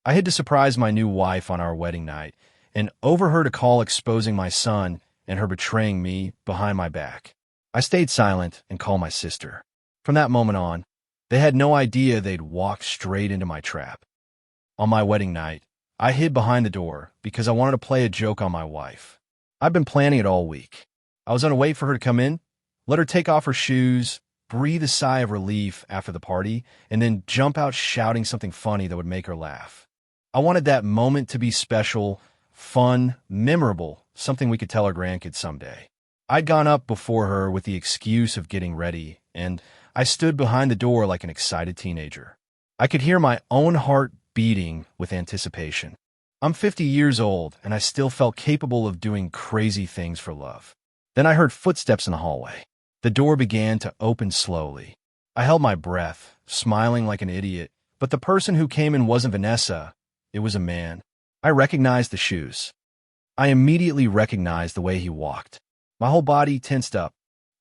I hid to surprise my new wife on our wedding night and overheard a call exposing my son and her betraying me behind my back. I stayed silent and called my sister. From that moment on, they had no idea they'd walked straight into my trap. On my wedding night, I hid behind the door because I wanted to play a joke on my wife. I'd been planning it all week. I was going to wait for her to come in, let her take off her shoes, breathe a sigh of relief after the party, and then jump out shouting something funny that would make her laugh. I wanted that moment to be special, fun, memorable, something we could tell our grandkids someday. I'd gone up before her with the excuse of getting ready, and I stood behind the door like an excited teenager. I could hear my own heart beating with anticipation. I'm 50 years old, and I still felt capable of doing crazy things for love. Then I heard footsteps in the hallway. The door began to open slowly. I held my breath, smiling like an idiot, but the person who came in wasn't Vanessa. It was a man. I recognized the shoes. I immediately recognized the way he walked. My whole body tensed up.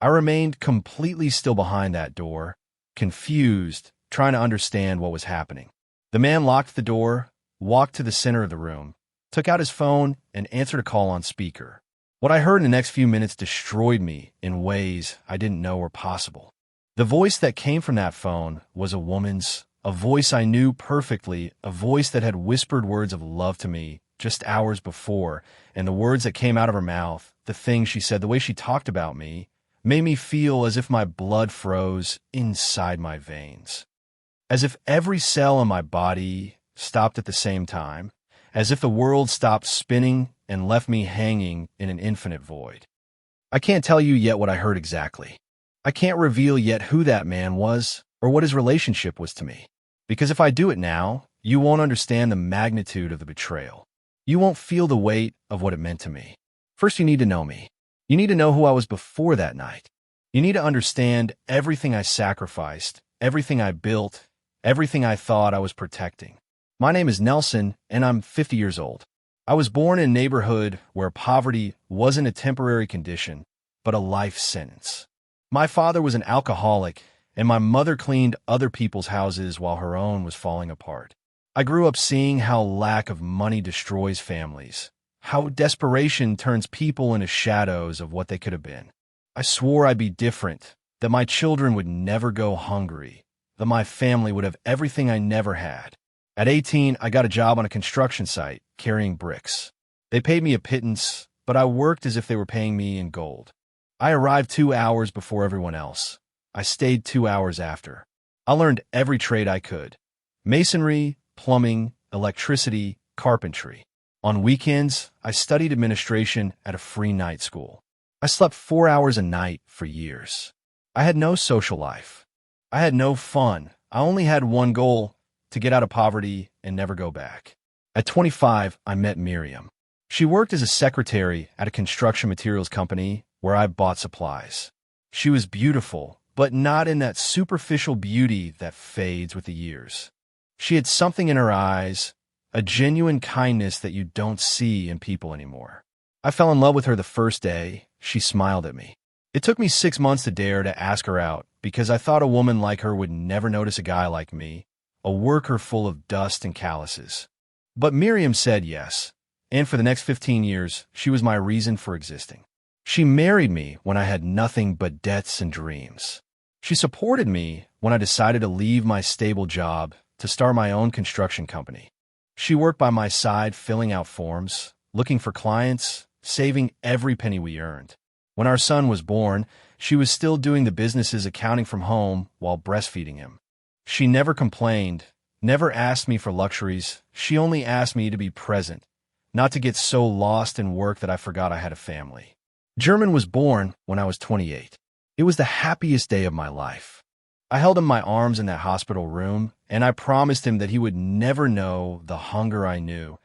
I remained completely still behind that door, confused, trying to understand what was happening. The man locked the door, walked to the center of the room, took out his phone, and answered a call on speaker. What I heard in the next few minutes destroyed me in ways I didn't know were possible. The voice that came from that phone was a woman's, a voice I knew perfectly, a voice that had whispered words of love to me just hours before, and the words that came out of her mouth, the things she said, the way she talked about me, made me feel as if my blood froze inside my veins. As if every cell in my body stopped at the same time, as if the world stopped spinning and left me hanging in an infinite void. I can't tell you yet what I heard exactly. I can't reveal yet who that man was or what his relationship was to me. Because if I do it now, you won't understand the magnitude of the betrayal. You won't feel the weight of what it meant to me. First, you need to know me. You need to know who I was before that night. You need to understand everything I sacrificed, everything I built, everything I thought I was protecting. My name is Nelson, and I'm 50 years old. I was born in a neighborhood where poverty wasn't a temporary condition, but a life sentence. My father was an alcoholic, and my mother cleaned other people's houses while her own was falling apart. I grew up seeing how lack of money destroys families, how desperation turns people into shadows of what they could have been. I swore I'd be different, that my children would never go hungry, that my family would have everything I never had. At 18, I got a job on a construction site, carrying bricks. They paid me a pittance, but I worked as if they were paying me in gold. I arrived 2 hours before everyone else. I stayed 2 hours after. I learned every trade I could: masonry, plumbing, electricity, carpentry. On weekends, I studied administration at a free night school. I slept 4 hours a night for years. I had no social life. I had no fun. I only had one goal: to get out of poverty and never go back. At 25, I met Miriam. She worked as a secretary at a construction materials company where I bought supplies. She was beautiful, but not in that superficial beauty that fades with the years. She had something in her eyes, a genuine kindness that you don't see in people anymore. I fell in love with her the first day. She smiled at me. It took me 6 months to dare to ask her out because I thought a woman like her would never notice a guy like me, a worker full of dust and calluses. But Miriam said yes, and for the next 15 years, she was my reason for existing. She married me when I had nothing but debts and dreams. She supported me when I decided to leave my stable job to start my own construction company. She worked by my side filling out forms, looking for clients, saving every penny we earned. When our son was born, she was still doing the business's accounting from home while breastfeeding him. She never complained, never asked me for luxuries. She only asked me to be present, not to get so lost in work that I forgot I had a family. German was born when I was 28. It was the happiest day of my life. I held him in my arms in that hospital room, and I promised him that he would never know the hunger I knew,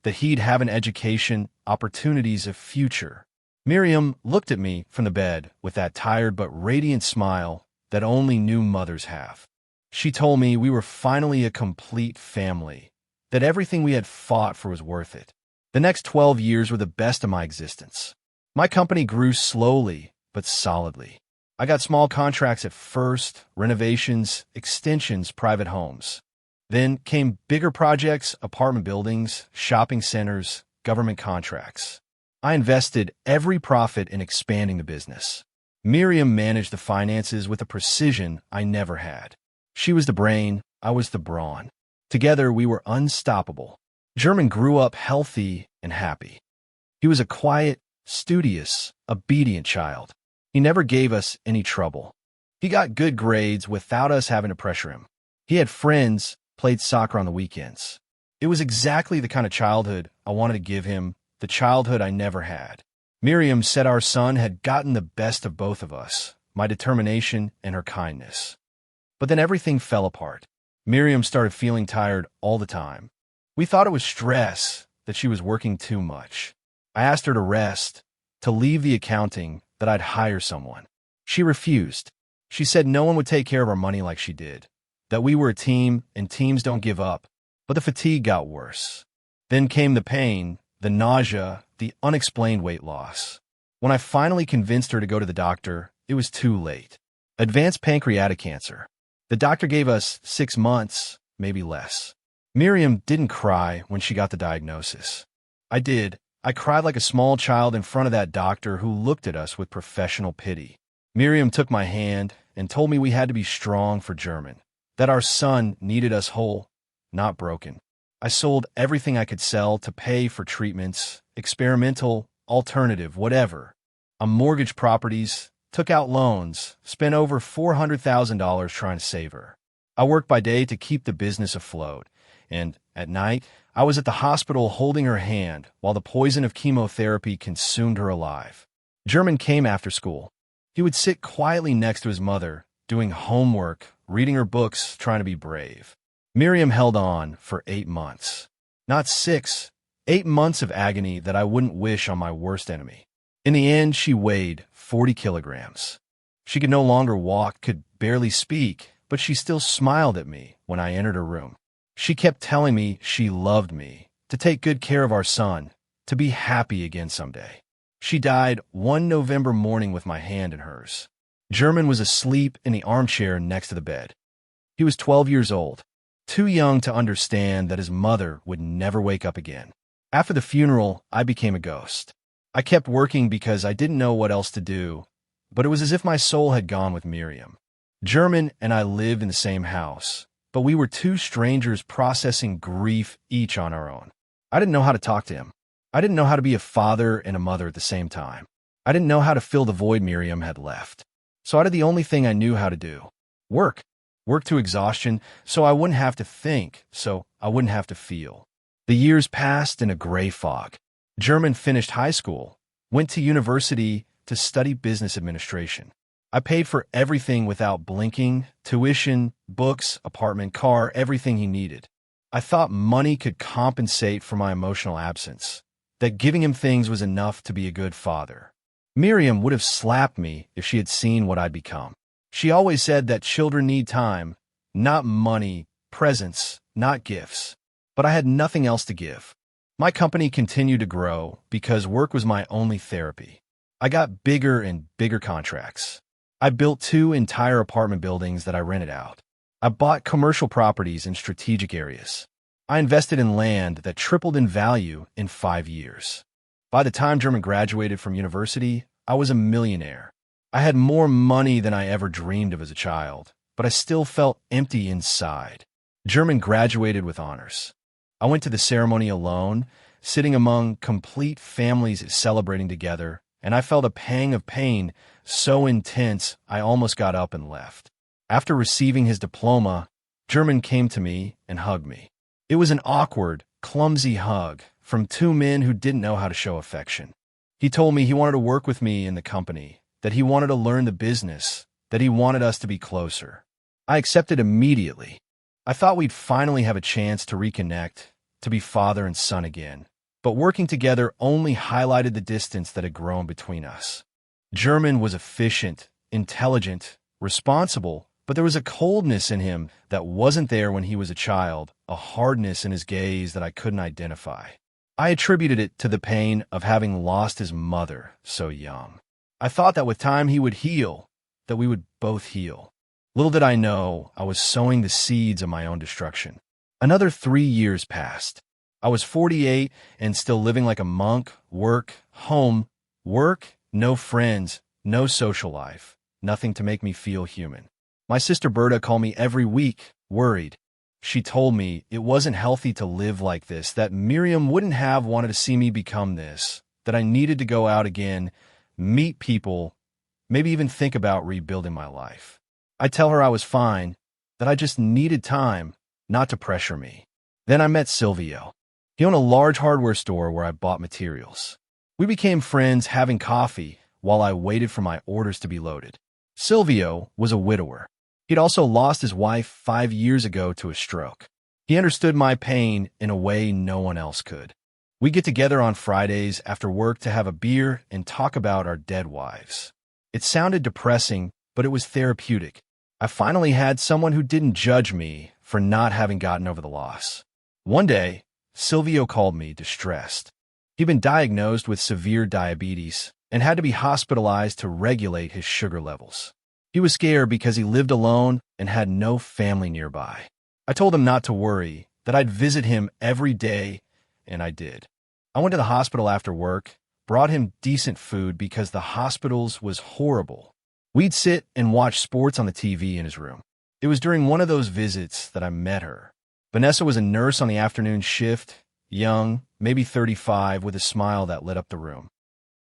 that he'd have an education, opportunities, a future. Miriam looked at me from the bed with that tired but radiant smile that only new mothers have. She told me we were finally a complete family, that everything we had fought for was worth it. The next 12 years were the best of my existence. My company grew slowly but solidly. I got small contracts at first, renovations, extensions, private homes. Then came bigger projects, apartment buildings, shopping centers, government contracts. I invested every profit in expanding the business. Miriam managed the finances with a precision I never had. She was the brain, I was the brawn. Together, we were unstoppable. German grew up healthy and happy. He was a quiet, studious, obedient child. He never gave us any trouble. He got good grades without us having to pressure him. He had friends, played soccer on the weekends. It was exactly the kind of childhood I wanted to give him, the childhood I never had. Miriam said our son had gotten the best of both of us, my determination and her kindness. But then everything fell apart. Miriam started feeling tired all the time. We thought it was stress, that she was working too much. I asked her to rest, to leave the accounting, that I'd hire someone. She refused. She said no one would take care of our money like she did, that we were a team and teams don't give up. But the fatigue got worse. Then came the pain, the nausea, the unexplained weight loss. When I finally convinced her to go to the doctor, it was too late. Advanced pancreatic cancer. The doctor gave us 6 months, maybe less. Miriam didn't cry when she got the diagnosis. I did. I cried like a small child in front of that doctor who looked at us with professional pity. Miriam took my hand and told me we had to be strong for German, that our son needed us whole, not broken. I sold everything I could sell to pay for treatments, experimental, alternative, whatever. I mortgaged properties, took out loans, spent over $400,000 trying to save her. I worked by day to keep the business afloat, and at night, I was at the hospital holding her hand while the poison of chemotherapy consumed her alive. German came after school. He would sit quietly next to his mother, doing homework, reading her books, trying to be brave. Miriam held on for 8 months. Not 6, 8 months of agony that I wouldn't wish on my worst enemy. In the end, she weighed 40 kilograms. She could no longer walk, could barely speak, but she still smiled at me when I entered her room. She kept telling me she loved me, to take good care of our son, to be happy again someday. She died one November morning with my hand in hers. German was asleep in the armchair next to the bed. He was 12 years old, too young to understand that his mother would never wake up again. After the funeral, I became a ghost. I kept working because I didn't know what else to do, but it was as if my soul had gone with Miriam. German and I lived in the same house, but we were two strangers processing grief each on our own. I didn't know how to talk to him. I didn't know how to be a father and a mother at the same time. I didn't know how to fill the void Miriam had left. So I did the only thing I knew how to do. Work. Work to exhaustion so I wouldn't have to think, so I wouldn't have to feel. The years passed in a gray fog. German finished high school, went to university to study business administration. I paid for everything without blinking, tuition, books, apartment, car, everything he needed. I thought money could compensate for my emotional absence, that giving him things was enough to be a good father. Miriam would have slapped me if she had seen what I'd become. She always said that children need time, not money, presents, not gifts. But I had nothing else to give. My company continued to grow because work was my only therapy. I got bigger and bigger contracts. I built 2 entire apartment buildings that I rented out. I bought commercial properties in strategic areas. I invested in land that tripled in value in 5 years. By the time German graduated from university, I was a millionaire. I had more money than I ever dreamed of as a child, but I still felt empty inside. German graduated with honors. I went to the ceremony alone, sitting among complete families celebrating together, and I felt a pang of pain so intense I almost got up and left. After receiving his diploma, German came to me and hugged me. It was an awkward, clumsy hug from 2 men who didn't know how to show affection. He told me he wanted to work with me in the company, that he wanted to learn the business, that he wanted us to be closer. I accepted immediately. I thought we'd finally have a chance to reconnect, to be father and son again. But working together only highlighted the distance that had grown between us. German was efficient, intelligent, responsible, but there was a coldness in him that wasn't there when he was a child, a hardness in his gaze that I couldn't identify. I attributed it to the pain of having lost his mother so young. I thought that with time he would heal, that we would both heal. Little did I know I was sowing the seeds of my own destruction. Another 3 years passed. I was 48 and still living like a monk, work, home, work, no friends, no social life, nothing to make me feel human. My sister Berta called me every week, worried. She told me it wasn't healthy to live like this, that Miriam wouldn't have wanted to see me become this, that I needed to go out again, meet people, maybe even think about rebuilding my life. I tell her I was fine, that I just needed time, not to pressure me. Then I met Silvio. He owned a large hardware store where I bought materials. We became friends, having coffee while I waited for my orders to be loaded. Silvio was a widower. He'd also lost his wife 5 years ago to a stroke. He understood my pain in a way no one else could. We get together on Fridays after work to have a beer and talk about our dead wives. It sounded depressing, but it was therapeutic. I finally had someone who didn't judge me for not having gotten over the loss. One day, Silvio called me distressed. He'd been diagnosed with severe diabetes and had to be hospitalized to regulate his sugar levels. He was scared because he lived alone and had no family nearby. I told him not to worry, that I'd visit him every day, and I did. I went to the hospital after work, brought him decent food because the hospital's was horrible. We'd sit and watch sports on the TV in his room. It was during one of those visits that I met her. Vanessa was a nurse on the afternoon shift, young, maybe 35, with a smile that lit up the room.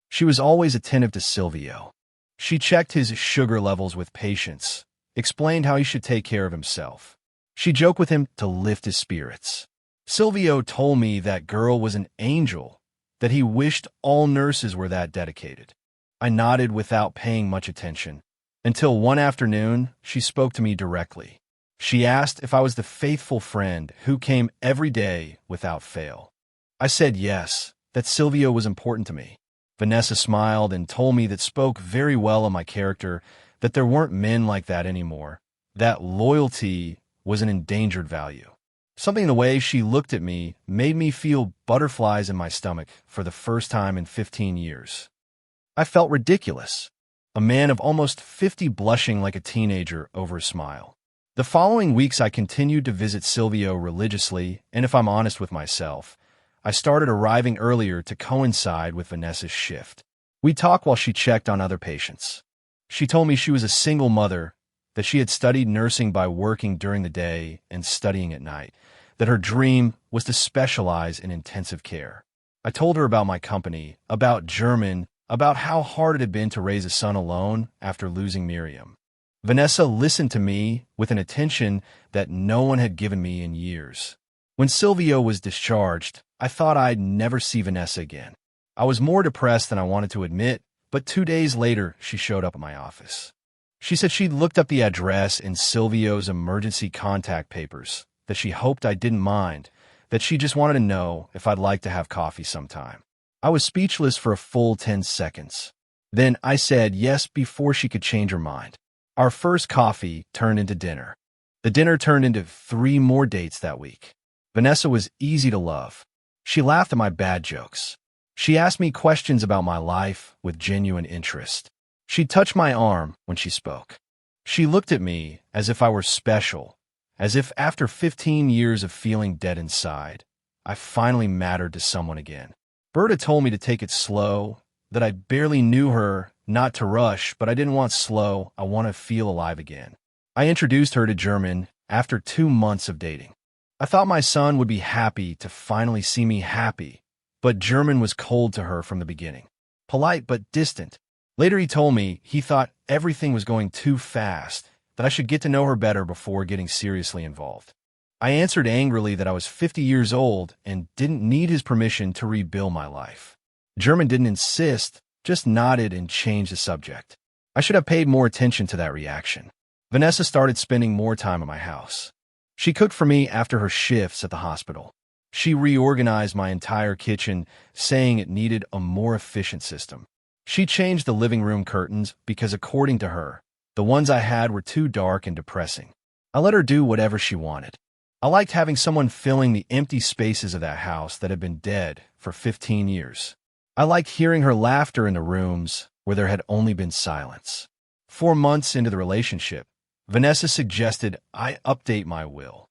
She was always attentive to Silvio. She checked his sugar levels with patience, explained how he should take care of himself. She joked with him to lift his spirits. Silvio told me that girl was an angel, that he wished all nurses were that dedicated. I nodded without paying much attention, until one afternoon she spoke to me directly. She asked if I was the faithful friend who came every day without fail. I said yes, that Silvio was important to me. Vanessa smiled and told me that spoke very well of my character, that there weren't men like that anymore, that loyalty was an endangered value. Something in the way she looked at me made me feel butterflies in my stomach for the first time in 15 years. I felt ridiculous, a man of almost 50 blushing like a teenager over a smile. The following weeks I continued to visit Silvio religiously, and if I'm honest with myself, I started arriving earlier to coincide with Vanessa's shift. We talked while she checked on other patients. She told me she was a single mother, that she had studied nursing by working during the day and studying at night, that her dream was to specialize in intensive care. I told her about my company, about German, about how hard it had been to raise a son alone after losing Miriam. Vanessa listened to me with an attention that no one had given me in years. When Silvio was discharged, I thought I'd never see Vanessa again. I was more depressed than I wanted to admit, but 2 days later, she showed up at my office. She said she'd looked up the address in Silvio's emergency contact papers, that she hoped I didn't mind, that she just wanted to know if I'd like to have coffee sometime. I was speechless for a full 10 seconds. Then I said yes before she could change her mind. Our first coffee turned into dinner. The dinner turned into 3 more dates that week. Vanessa was easy to love. She laughed at my bad jokes. She asked me questions about my life with genuine interest. She touched my arm when she spoke. She looked at me as if I were special, as if after 15 years of feeling dead inside, I finally mattered to someone again. Berta told me to take it slow, that I barely knew her, not to rush, but I didn't want slow, I want to feel alive again. I introduced her to German after 2 months of dating. I thought my son would be happy to finally see me happy, but German was cold to her from the beginning. Polite but distant. Later he told me he thought everything was going too fast, that I should get to know her better before getting seriously involved. I answered angrily that I was 50 years old and didn't need his permission to rebuild my life. German didn't insist, just nodded and changed the subject. I should have paid more attention to that reaction. Vanessa started spending more time at my house. She cooked for me after her shifts at the hospital. She reorganized my entire kitchen, saying it needed a more efficient system. She changed the living room curtains because, according to her, the ones I had were too dark and depressing. I let her do whatever she wanted. I liked having someone filling the empty spaces of that house that had been dead for 15 years. I liked hearing her laughter in the rooms where there had only been silence. 4 months into the relationship, Vanessa suggested I update my will.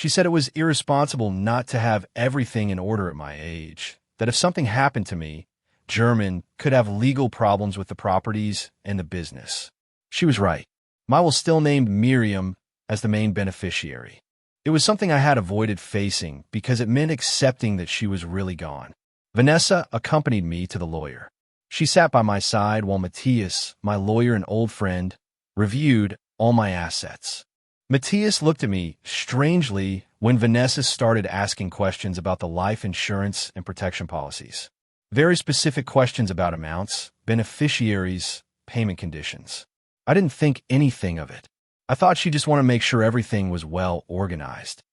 She said it was irresponsible not to have everything in order at my age, that if something happened to me, German could have legal problems with the properties and the business. She was right. My will still named Miriam as the main beneficiary. It was something I had avoided facing because it meant accepting that she was really gone. Vanessa accompanied me to the lawyer. She sat by my side while Matthias, my lawyer and old friend, reviewed all my assets. Matthias looked at me strangely when Vanessa started asking questions about the life insurance and protection policies. Very specific questions about amounts, beneficiaries, payment conditions. I didn't think anything of it. I thought she just wanted to make sure everything was well organized.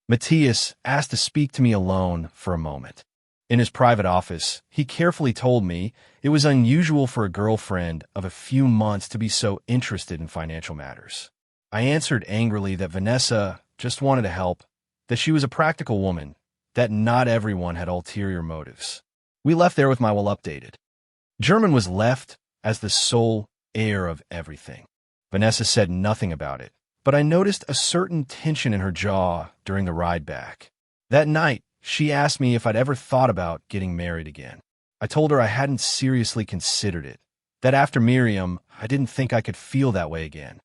Matthias asked to speak to me alone for a moment. In his private office, he carefully told me it was unusual for a girlfriend of a few months to be so interested in financial matters. I answered angrily that Vanessa just wanted to help, that she was a practical woman, that not everyone had ulterior motives. We left there with my will updated. German was left as the sole heir of everything. Vanessa said nothing about it, but I noticed a certain tension in her jaw during the ride back. That night, she asked me if I'd ever thought about getting married again. I told her I hadn't seriously considered it, that after Miriam, I didn't think I could feel that way again.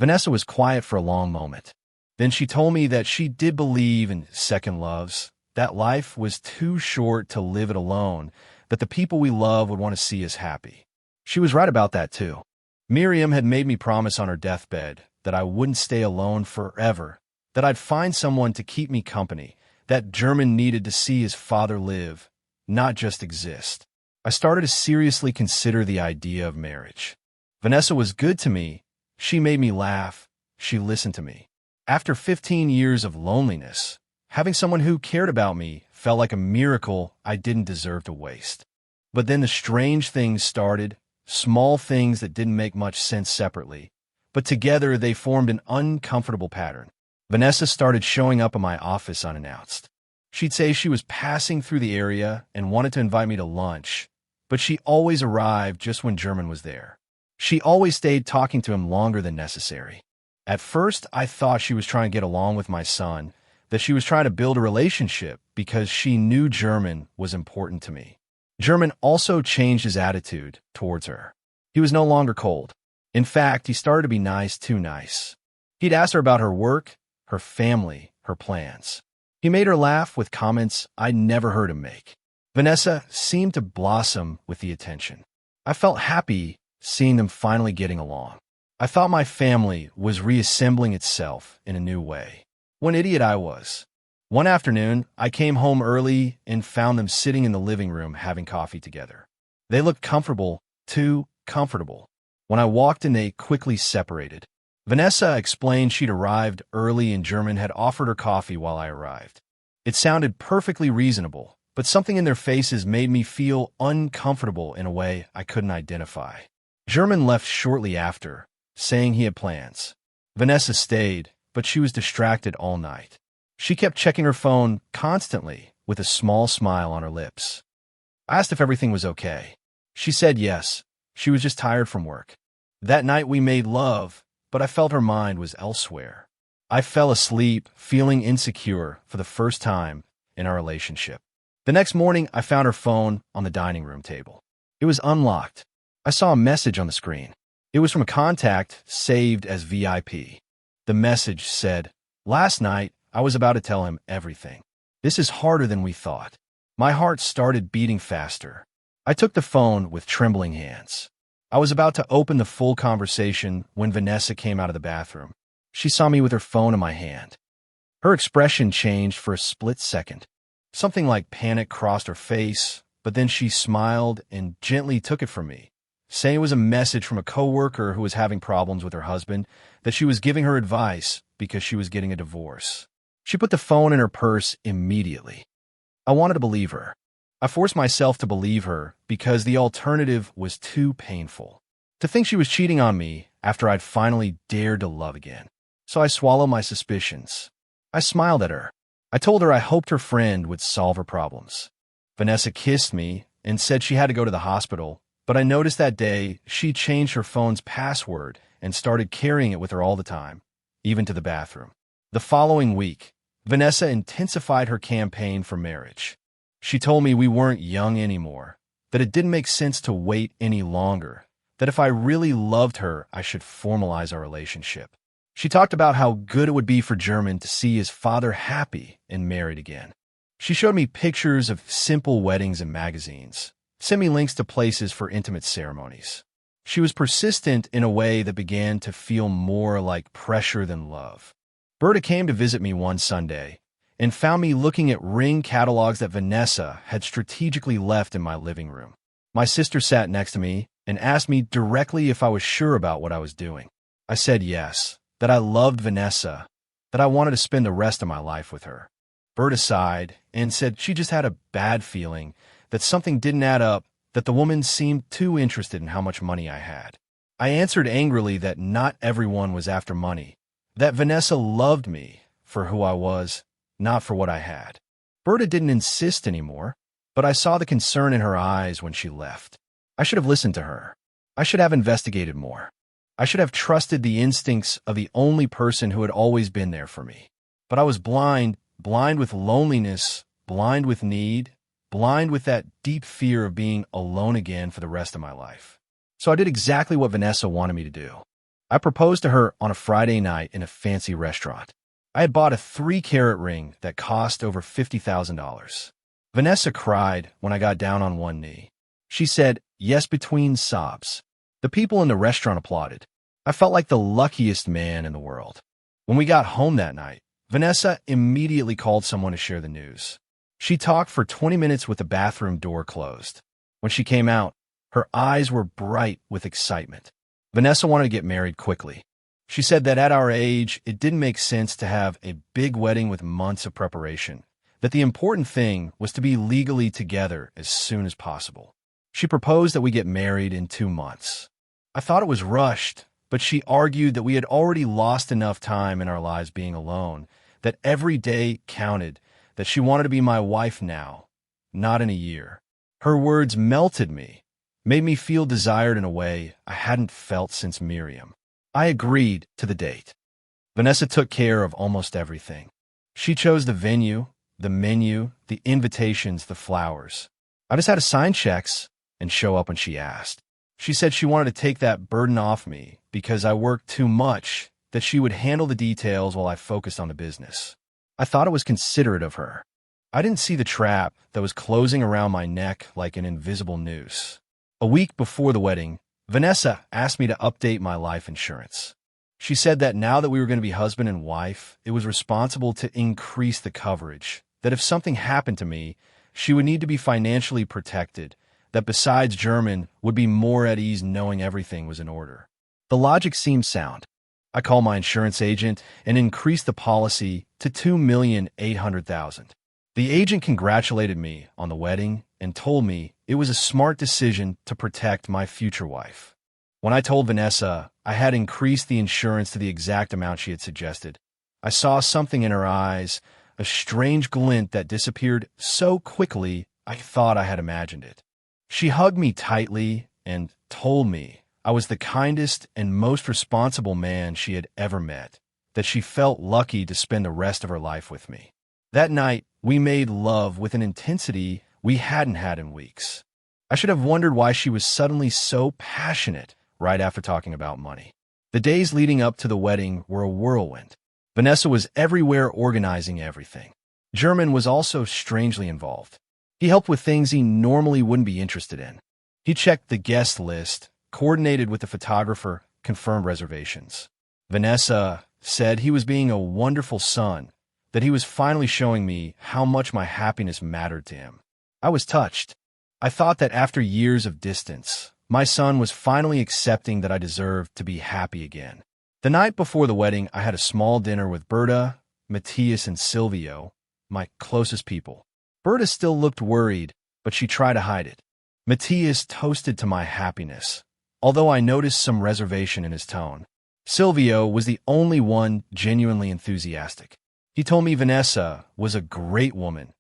Vanessa was quiet for a long moment. Then she told me that she did believe in second loves, that life was too short to live it alone, that the people we love would want to see us happy. She was right about that too. Miriam had made me promise on her deathbed that I wouldn't stay alone forever, that I'd find someone to keep me company, that German needed to see his father live, not just exist. I started to seriously consider the idea of marriage. Vanessa was good to me. She made me laugh. She listened to me. After 15 years of loneliness, having someone who cared about me felt like a miracle I didn't deserve to waste. But then the strange things started, small things that didn't make much sense separately, but together they formed an uncomfortable pattern. Vanessa started showing up at my office unannounced. She'd say she was passing through the area and wanted to invite me to lunch, but she always arrived just when German was there. She always stayed talking to him longer than necessary. At first, I thought she was trying to get along with my son, that she was trying to build a relationship because she knew German was important to me. German also changed his attitude towards her. He was no longer cold. In fact, he started to be nice, too nice. He'd ask her about her work, her family, her plans. He made her laugh with comments I'd never heard him make. Vanessa seemed to blossom with the attention. I felt happy seeing them finally getting along. I thought my family was reassembling itself in a new way. What an idiot I was. One afternoon, I came home early and found them sitting in the living room having coffee together. They looked comfortable, too comfortable. When I walked in, they quickly separated. Vanessa explained she'd arrived early and German had offered her coffee while I arrived. It sounded perfectly reasonable, but something in their faces made me feel uncomfortable in a way I couldn't identify. German left shortly after, saying he had plans. Vanessa stayed, but she was distracted all night. She kept checking her phone constantly with a small smile on her lips. I asked if everything was okay. She said yes, she was just tired from work. That night we made love, but I felt her mind was elsewhere. I fell asleep, feeling insecure for the first time in our relationship. The next morning, I found her phone on the dining room table. It was unlocked. I saw a message on the screen. It was from a contact saved as VIP. The message said, "Last night, I was about to tell him everything. This is harder than we thought." My heart started beating faster. I took the phone with trembling hands. I was about to open the full conversation when Vanessa came out of the bathroom. She saw me with her phone in my hand. Her expression changed for a split second. Something like panic crossed her face, but then she smiled and gently took it from me, saying it was a message from a coworker who was having problems with her husband, that she was giving her advice because she was getting a divorce. She put the phone in her purse immediately. I wanted to believe her. I forced myself to believe her because the alternative was too painful. To think she was cheating on me after I'd finally dared to love again. So I swallowed my suspicions. I smiled at her. I told her I hoped her friend would solve her problems. Vanessa kissed me and said she had to go to the hospital, but I noticed that day she changed her phone's password and started carrying it with her all the time, even to the bathroom. The following week, Vanessa intensified her campaign for marriage. She told me we weren't young anymore, that it didn't make sense to wait any longer, that if I really loved her, I should formalize our relationship. She talked about how good it would be for German to see his father happy and married again. She showed me pictures of simple weddings in magazines, sent me links to places for intimate ceremonies. She was persistent in a way that began to feel more like pressure than love. Berta came to visit me one Sunday and found me looking at ring catalogs that Vanessa had strategically left in my living room. My sister sat next to me and asked me directly if I was sure about what I was doing. I said yes, that I loved Vanessa, that I wanted to spend the rest of my life with her. Berta sighed and said she just had a bad feeling that something didn't add up, that the woman seemed too interested in how much money I had. I answered angrily that not everyone was after money, that Vanessa loved me for who I was, not for what I had. Berta didn't insist anymore, but I saw the concern in her eyes when she left. I should have listened to her. I should have investigated more. I should have trusted the instincts of the only person who had always been there for me. But I was blind with loneliness, blind with need, blind with that deep fear of being alone again for the rest of my life. So I did exactly what Vanessa wanted me to do. I proposed to her on a Friday night in a fancy restaurant. I had bought a 3-carat ring that cost over $50,000. Vanessa cried when I got down on one knee. She said yes between sobs. The people in the restaurant applauded. I felt like the luckiest man in the world. When we got home that night, Vanessa immediately called someone to share the news. She talked for 20 minutes with the bathroom door closed. When she came out, her eyes were bright with excitement. Vanessa wanted to get married quickly. She said that at our age, it didn't make sense to have a big wedding with months of preparation, that the important thing was to be legally together as soon as possible. She proposed that we get married in 2 months. I thought it was rushed, but she argued that we had already lost enough time in our lives being alone, that every day counted, that she wanted to be my wife now, not in a year. Her words melted me, made me feel desired in a way I hadn't felt since Miriam. I agreed to the date. Vanessa took care of almost everything. She chose the venue, the menu, the invitations, the flowers. I just had to sign checks and show up when she asked. She said she wanted to take that burden off me because I worked too much, that she would handle the details while I focused on the business. I thought it was considerate of her. I didn't see the trap that was closing around my neck like an invisible noose. A week before the wedding, Vanessa asked me to update my life insurance. She said that now that we were going to be husband and wife, it was responsible to increase the coverage, that if something happened to me, she would need to be financially protected, that besides German, would be more at ease knowing everything was in order. The logic seemed sound. I called my insurance agent and increased the policy to $2,800,000. The agent congratulated me on the wedding and told me it was a smart decision to protect my future wife. When I told Vanessa I had increased the insurance to the exact amount she had suggested, I saw something in her eyes, a strange glint that disappeared so quickly I thought I had imagined it. She hugged me tightly and told me I was the kindest and most responsible man she had ever met, that she felt lucky to spend the rest of her life with me. That night, we made love with an intensity we hadn't had in weeks. I should have wondered why she was suddenly so passionate right after talking about money. The days leading up to the wedding were a whirlwind. Vanessa was everywhere organizing everything. German was also strangely involved. He helped with things he normally wouldn't be interested in. He checked the guest list, coordinated with the photographer, confirmed reservations. Vanessa said he was being a wonderful son, that he was finally showing me how much my happiness mattered to him. I was touched. I thought that after years of distance, my son was finally accepting that I deserved to be happy again. The night before the wedding, I had a small dinner with Berta, Matthias, and Silvio, my closest people. Berta still looked worried, but she tried to hide it. Matthias toasted to my happiness, although I noticed some reservation in his tone. Silvio was the only one genuinely enthusiastic. He told me Vanessa was a great woman,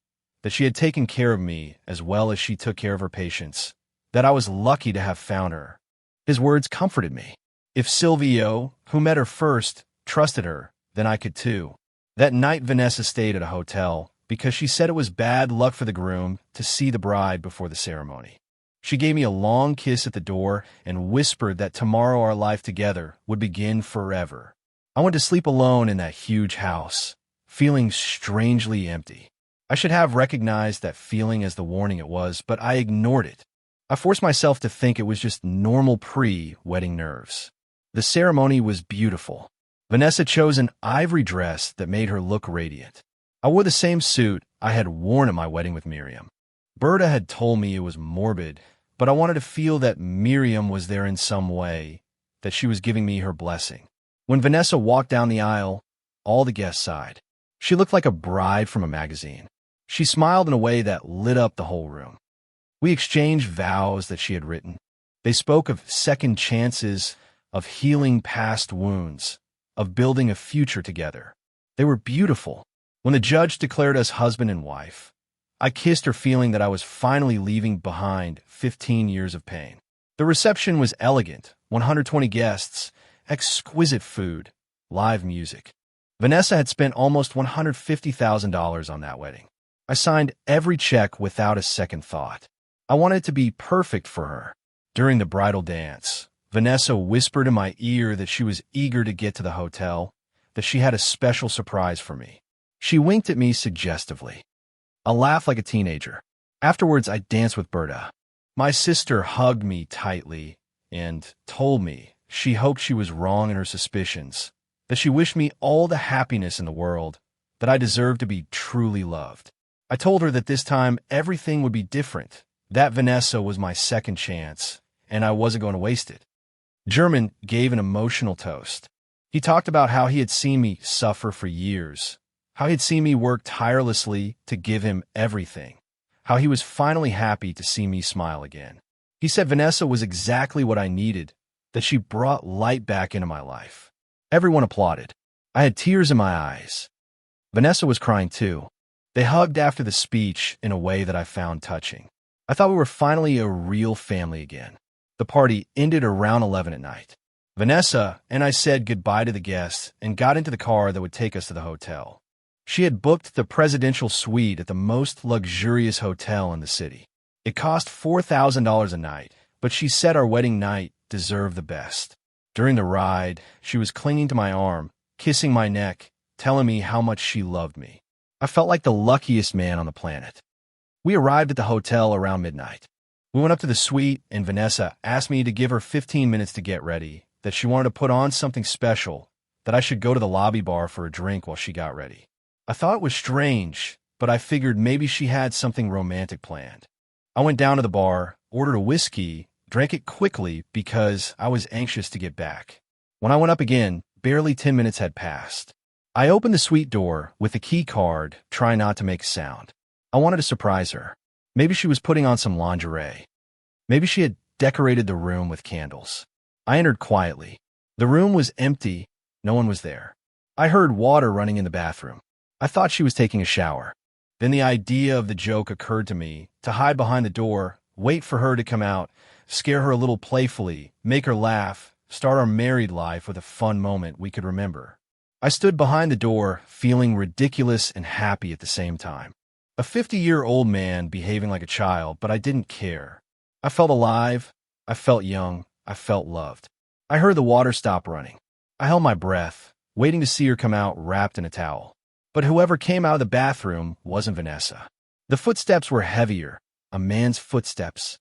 that she had taken care of me as well as she took care of her patients, that I was lucky to have found her. His words comforted me. If Silvio, who met her first, trusted her, then I could too. That night, Vanessa stayed at a hotel because she said it was bad luck for the groom to see the bride before the ceremony. She gave me a long kiss at the door and whispered that tomorrow our life together would begin forever. I went to sleep alone in that huge house, feeling strangely empty. I should have recognized that feeling as the warning it was, but I ignored it. I forced myself to think it was just normal pre-wedding nerves. The ceremony was beautiful. Vanessa chose an ivory dress that made her look radiant. I wore the same suit I had worn at my wedding with Miriam. Berta had told me it was morbid, but I wanted to feel that Miriam was there in some way, that she was giving me her blessing. When Vanessa walked down the aisle, all the guests sighed. She looked like a bride from a magazine. She smiled in a way that lit up the whole room. We exchanged vows that she had written. They spoke of second chances, of healing past wounds, of building a future together. They were beautiful. When the judge declared us husband and wife, I kissed her, feeling that I was finally leaving behind 15 years of pain. The reception was elegant, 120 guests, exquisite food, live music. Vanessa had spent almost $150,000 on that wedding. I signed every check without a second thought. I wanted it to be perfect for her. During the bridal dance, Vanessa whispered in my ear that she was eager to get to the hotel, that she had a special surprise for me. She winked at me suggestively. I laughed like a teenager. Afterwards, I danced with Berta. My sister hugged me tightly and told me she hoped she was wrong in her suspicions, that she wished me all the happiness in the world, that I deserved to be truly loved. I told her that this time everything would be different, that Vanessa was my second chance, and I wasn't going to waste it. German gave an emotional toast. He talked about how he had seen me suffer for years, how he had seen me work tirelessly to give him everything, how he was finally happy to see me smile again. He said Vanessa was exactly what I needed, that she brought light back into my life. Everyone applauded. I had tears in my eyes. Vanessa was crying too. They hugged after the speech in a way that I found touching. I thought we were finally a real family again. The party ended around 11 at night. Vanessa and I said goodbye to the guests and got into the car that would take us to the hotel. She had booked the presidential suite at the most luxurious hotel in the city. It cost $4,000 a night, but she said our wedding night deserved the best. During the ride, she was clinging to my arm, kissing my neck, telling me how much she loved me. I felt like the luckiest man on the planet. We arrived at the hotel around midnight. We went up to the suite, and Vanessa asked me to give her 15 minutes to get ready, that she wanted to put on something special, that I should go to the lobby bar for a drink while she got ready. I thought it was strange, but I figured maybe she had something romantic planned. I went down to the bar, ordered a whiskey, drank it quickly because I was anxious to get back. When I went up again, barely 10 minutes had passed. I opened the suite door with the key card, trying not to make a sound. I wanted to surprise her. Maybe she was putting on some lingerie. Maybe she had decorated the room with candles. I entered quietly. The room was empty. No one was there. I heard water running in the bathroom. I thought she was taking a shower. Then the idea of the joke occurred to me, to hide behind the door, wait for her to come out, scare her a little playfully, make her laugh, start our married life with a fun moment we could remember. I stood behind the door, feeling ridiculous and happy at the same time. A 50-year-old man behaving like a child, but I didn't care. I felt alive. I felt young. I felt loved. I heard the water stop running. I held my breath, waiting to see her come out wrapped in a towel. But whoever came out of the bathroom wasn't Vanessa. The footsteps were heavier, a man's footsteps.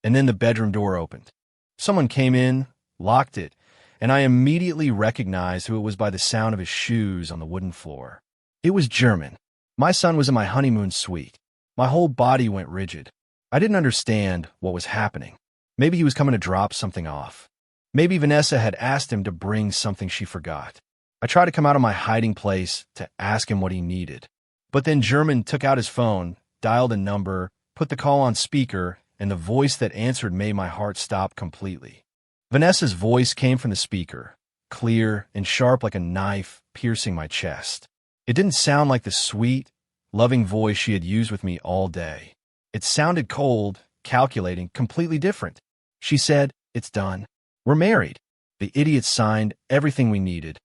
And then the bedroom door opened. Someone came in, locked it, and I immediately recognized who it was by the sound of his shoes on the wooden floor. It was German. My son was in my honeymoon suite. My whole body went rigid. I didn't understand what was happening. Maybe he was coming to drop something off. Maybe Vanessa had asked him to bring something she forgot. I tried to come out of my hiding place to ask him what he needed. But then German took out his phone, dialed a number, put the call on speaker, and the voice that answered made my heart stop completely. Vanessa's voice came from the speaker, clear and sharp like a knife piercing my chest. It didn't sound like the sweet, loving voice she had used with me all day. It sounded cold, calculating, completely different. She said, "It's done. We're married." The idiot signed everything we needed.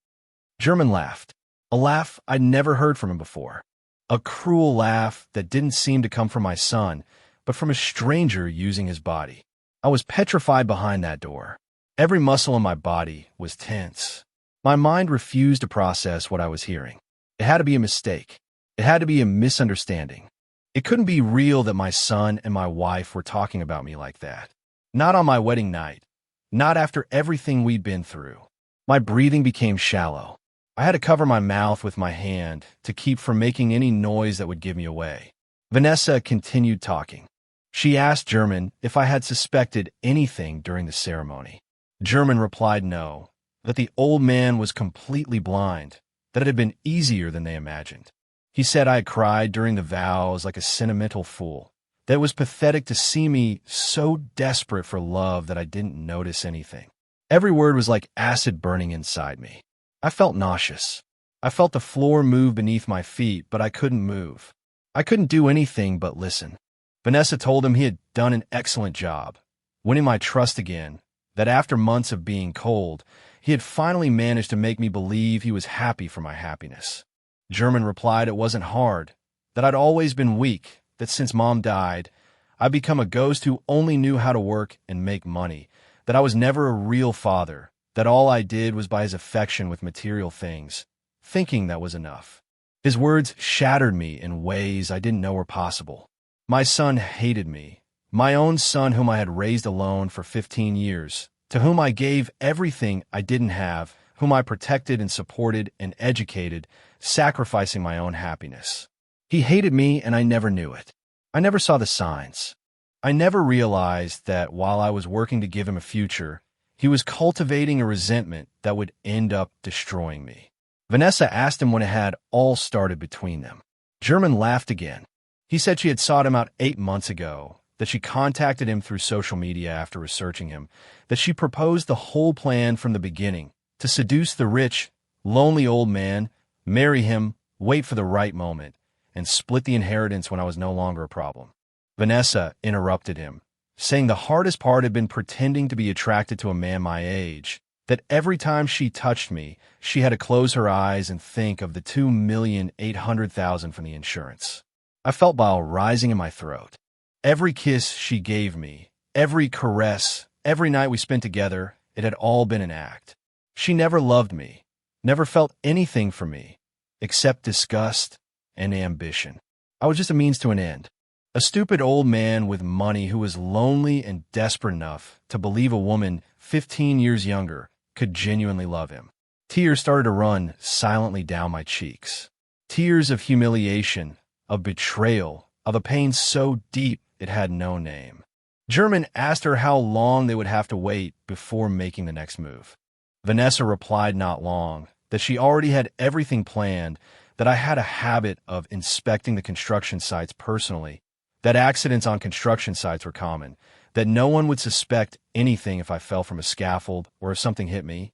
German laughed. A laugh I'd never heard from him before. A cruel laugh that didn't seem to come from my son, but from a stranger using his body. I was petrified behind that door. Every muscle in my body was tense. My mind refused to process what I was hearing. It had to be a mistake. It had to be a misunderstanding. It couldn't be real that my son and my wife were talking about me like that. Not on my wedding night. Not after everything we'd been through. My breathing became shallow. I had to cover my mouth with my hand to keep from making any noise that would give me away. Vanessa continued talking. She asked German if I had suspected anything during the ceremony. German replied no, that the old man was completely blind, that it had been easier than they imagined. He said I had cried during the vows like a sentimental fool, that it was pathetic to see me so desperate for love that I didn't notice anything. Every word was like acid burning inside me. I felt nauseous. I felt the floor move beneath my feet, but I couldn't move. I couldn't do anything but listen. Vanessa told him he had done an excellent job, winning my trust again, that after months of being cold, he had finally managed to make me believe he was happy for my happiness. German replied it wasn't hard, that I'd always been weak, that since Mom died, I'd become a ghost who only knew how to work and make money, that I was never a real father, that all I did was buy his affection with material things, thinking that was enough. His words shattered me in ways I didn't know were possible. My son hated me, my own son whom I had raised alone for 15 years, to whom I gave everything I didn't have, whom I protected and supported and educated, sacrificing my own happiness. He hated me and I never knew it. I never saw the signs. I never realized that while I was working to give him a future, he was cultivating a resentment that would end up destroying me. Vanessa asked him when it had all started between them. German laughed again. He said she had sought him out 8 months ago, that she contacted him through social media after researching him, that she proposed the whole plan from the beginning, to seduce the rich, lonely old man, marry him, wait for the right moment, and split the inheritance when I was no longer a problem. Vanessa interrupted him, saying the hardest part had been pretending to be attracted to a man my age, that every time she touched me, she had to close her eyes and think of the $2,800,000 from the insurance. I felt bile rising in my throat. Every kiss she gave me, every caress, every night we spent together, it had all been an act. She never loved me, never felt anything for me, except disgust and ambition. I was just a means to an end. A stupid old man with money who was lonely and desperate enough to believe a woman 15 years younger could genuinely love him. Tears started to run silently down my cheeks. Tears of humiliation, of betrayal, of a pain so deep it had no name. German asked her how long they would have to wait before making the next move. Vanessa replied not long, that she already had everything planned, that I had a habit of inspecting the construction sites personally, that accidents on construction sites were common, that no one would suspect anything if I fell from a scaffold or if something hit me,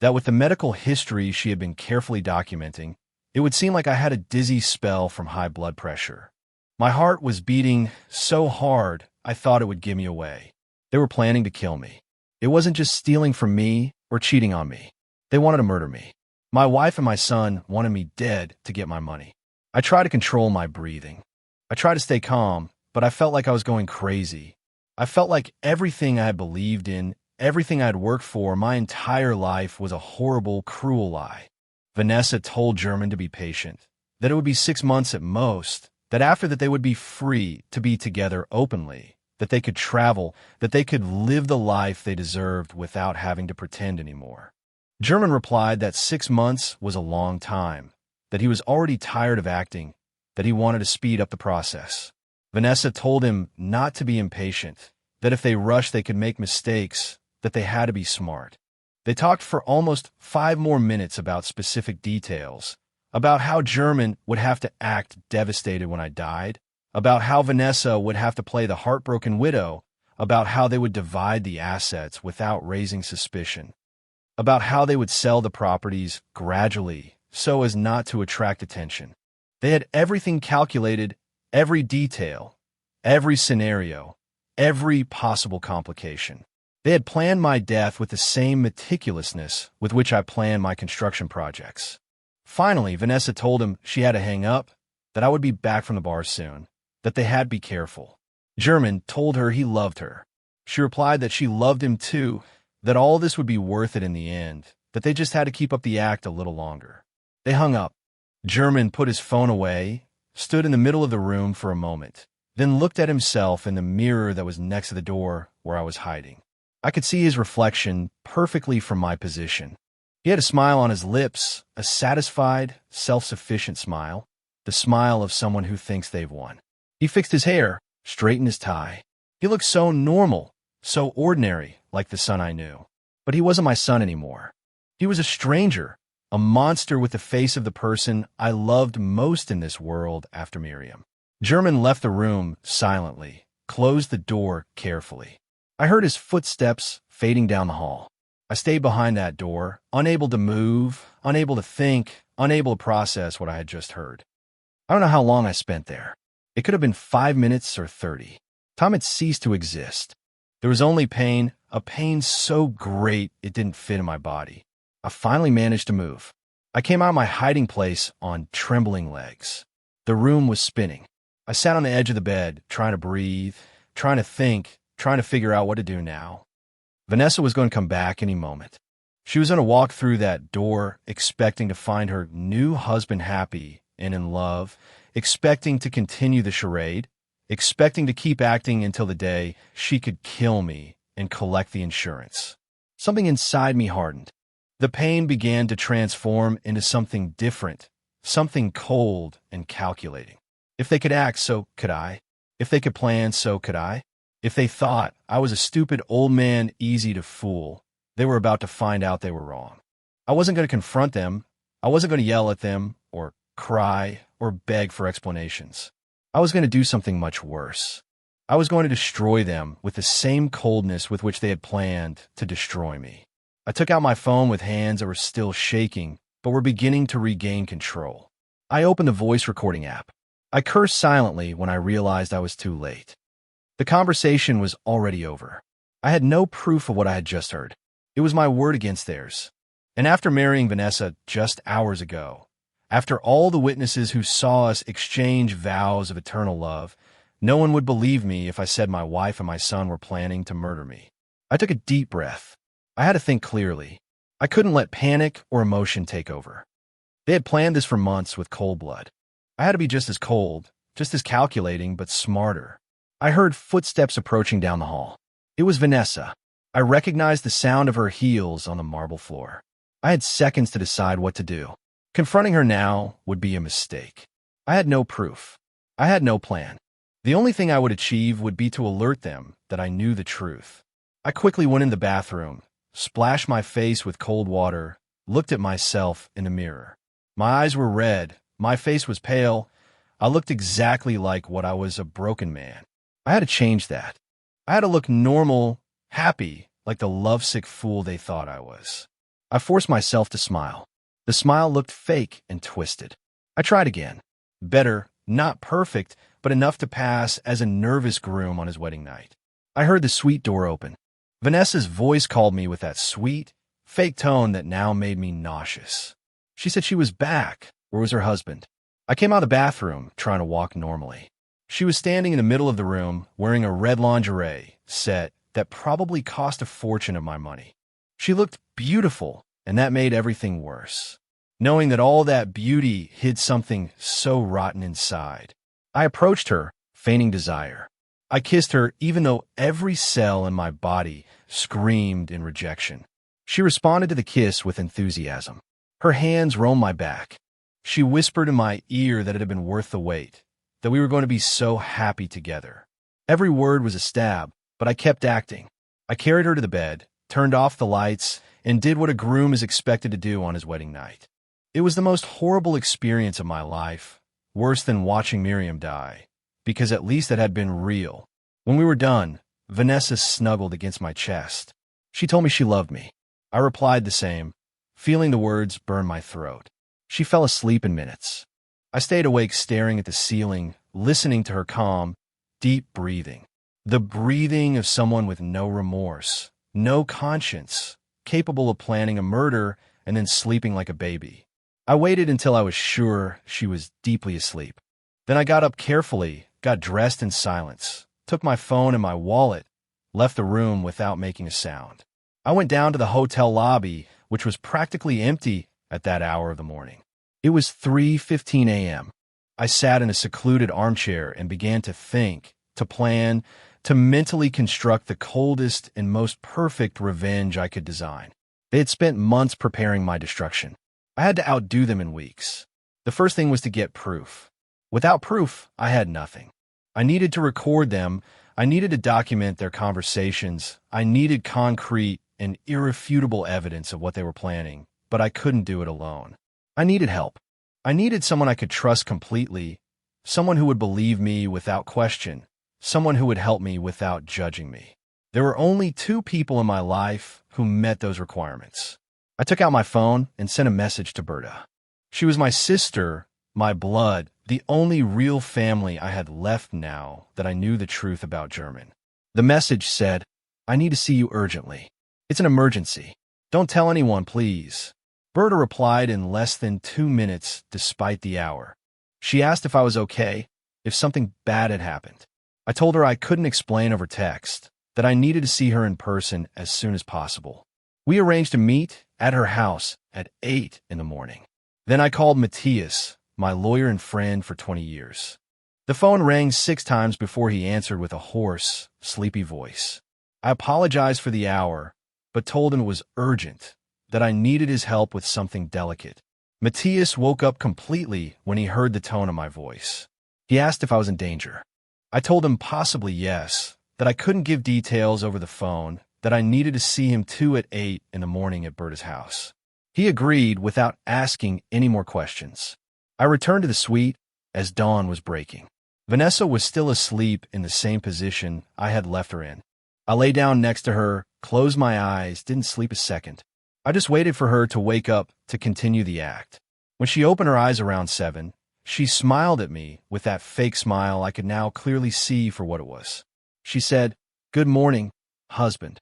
that with the medical history she had been carefully documenting, it would seem like I had a dizzy spell from high blood pressure. My heart was beating so hard I thought it would give me away. They were planning to kill me. It wasn't just stealing from me or cheating on me. They wanted to murder me. My wife and my son wanted me dead to get my money. I tried to control my breathing. I tried to stay calm, but I felt like I was going crazy. I felt like everything I had believed in, everything I had worked for my entire life was a horrible, cruel lie. Vanessa told German to be patient, that it would be 6 months at most, that after that they would be free to be together openly, that they could travel, that they could live the life they deserved without having to pretend anymore. German replied that 6 months was a long time, that he was already tired of acting, that he wanted to speed up the process. Vanessa told him not to be impatient, that if they rushed they could make mistakes, that they had to be smart. They talked for almost 5 more minutes about specific details, about how German would have to act devastated when I died, about how Vanessa would have to play the heartbroken widow, about how they would divide the assets without raising suspicion, about how they would sell the properties gradually so as not to attract attention. They had everything calculated, every detail, every scenario, every possible complication. They had planned my death with the same meticulousness with which I planned my construction projects. Finally, Vanessa told him she had to hang up, that I would be back from the bar soon, that they had to be careful. German told her he loved her. She replied that she loved him too, that all this would be worth it in the end, that they just had to keep up the act a little longer. They hung up. German put his phone away, stood in the middle of the room for a moment, then looked at himself in the mirror that was next to the door where I was hiding. I could see his reflection perfectly from my position. He had a smile on his lips, a satisfied, self-sufficient smile, the smile of someone who thinks they've won. He fixed his hair, straightened his tie. He looked so normal, so ordinary, like the son I knew. But he wasn't my son anymore. He was a stranger, a monster with the face of the person I loved most in this world after Miriam. German left the room silently, closed the door carefully. I heard his footsteps fading down the hall. I stayed behind that door, unable to move, unable to think, unable to process what I had just heard. I don't know how long I spent there. It could have been 5 minutes or 30. Time had ceased to exist. There was only pain, a pain so great it didn't fit in my body. I finally managed to move. I came out of my hiding place on trembling legs. The room was spinning. I sat on the edge of the bed, trying to breathe, trying to think, trying to figure out what to do now. Vanessa was going to come back any moment. She was going to walk through that door, expecting to find her new husband happy and in love, expecting to continue the charade, expecting to keep acting until the day she could kill me and collect the insurance. Something inside me hardened. The pain began to transform into something different, something cold and calculating. If they could act, so could I. If they could plan, so could I. If they thought I was a stupid old man easy to fool, they were about to find out they were wrong. I wasn't going to confront them. I wasn't going to yell at them or cry or beg for explanations. I was going to do something much worse. I was going to destroy them with the same coldness with which they had planned to destroy me. I took out my phone with hands that were still shaking, but were beginning to regain control. I opened the voice recording app. I cursed silently when I realized I was too late. The conversation was already over. I had no proof of what I had just heard. It was my word against theirs. And after marrying Vanessa just hours ago, after all the witnesses who saw us exchange vows of eternal love, no one would believe me if I said my wife and my son were planning to murder me. I took a deep breath. I had to think clearly. I couldn't let panic or emotion take over. They had planned this for months with cold blood. I had to be just as cold, just as calculating, but smarter. I heard footsteps approaching down the hall. It was Vanessa. I recognized the sound of her heels on the marble floor. I had seconds to decide what to do. Confronting her now would be a mistake. I had no proof. I had no plan. The only thing I would achieve would be to alert them that I knew the truth. I quickly went in the bathroom, splashed my face with cold water, looked at myself in the mirror. My eyes were red. My face was pale. I looked exactly like what I was, a broken man. I had to change that. I had to look normal, happy, like the lovesick fool they thought I was. I forced myself to smile. The smile looked fake and twisted. I tried again. Better, not perfect, but enough to pass as a nervous groom on his wedding night. I heard the suite door open. Vanessa's voice called me with that sweet, fake tone that now made me nauseous. She said she was back. Where was her husband? I came out of the bathroom, trying to walk normally. She was standing in the middle of the room, wearing a red lingerie set that probably cost a fortune of my money. She looked beautiful, and that made everything worse. Knowing that all that beauty hid something so rotten inside. I approached her, feigning desire. I kissed her even though every cell in my body screamed in rejection. She responded to the kiss with enthusiasm. Her hands roamed my back. She whispered in my ear that it had been worth the wait, that we were going to be so happy together. Every word was a stab, but I kept acting. I carried her to the bed, turned off the lights, and did what a groom is expected to do on his wedding night. It was the most horrible experience of my life, worse than watching Miriam die, because at least it had been real. When we were done, Vanessa snuggled against my chest. She told me she loved me. I replied the same, feeling the words burn my throat. She fell asleep in minutes. I stayed awake staring at the ceiling, listening to her calm, deep breathing. The breathing of someone with no remorse, no conscience, capable of planning a murder and then sleeping like a baby. I waited until I was sure she was deeply asleep. Then I got up carefully, got dressed in silence, took my phone and my wallet, left the room without making a sound. I went down to the hotel lobby, which was practically empty at that hour of the morning. It was 3:15 a.m. I sat in a secluded armchair and began to think, to plan, to mentally construct the coldest and most perfect revenge I could design. They had spent months preparing my destruction. I had to outdo them in weeks. The first thing was to get proof. Without proof, I had nothing. I needed to record them. I needed to document their conversations. I needed concrete and irrefutable evidence of what they were planning, but I couldn't do it alone. I needed help. I needed someone I could trust completely, someone who would believe me without question, someone who would help me without judging me. There were only two people in my life who met those requirements. I took out my phone and sent a message to Berta. She was my sister, my blood, the only real family I had left now that I knew the truth about German. The message said, "I need to see you urgently. It's an emergency. Don't tell anyone, please." Berta replied in less than 2 minutes despite the hour. She asked if I was okay, if something bad had happened. I told her I couldn't explain over text, that I needed to see her in person as soon as possible. We arranged to meet at her house at 8 in the morning. Then I called Matthias, my lawyer and friend for 20 years. The phone rang 6 times before he answered with a hoarse, sleepy voice. I apologized for the hour, but told him it was urgent, that I needed his help with something delicate. Matthias woke up completely when he heard the tone of my voice. He asked if I was in danger. I told him possibly yes, that I couldn't give details over the phone, that I needed to see him too at 8 in the morning at Berta's house. He agreed without asking any more questions. I returned to the suite as dawn was breaking. Vanessa was still asleep in the same position I had left her in. I lay down next to her, closed my eyes, didn't sleep a second. I just waited for her to wake up to continue the act. When she opened her eyes around 7, she smiled at me with that fake smile I could now clearly see for what it was. She said, "Good morning, husband."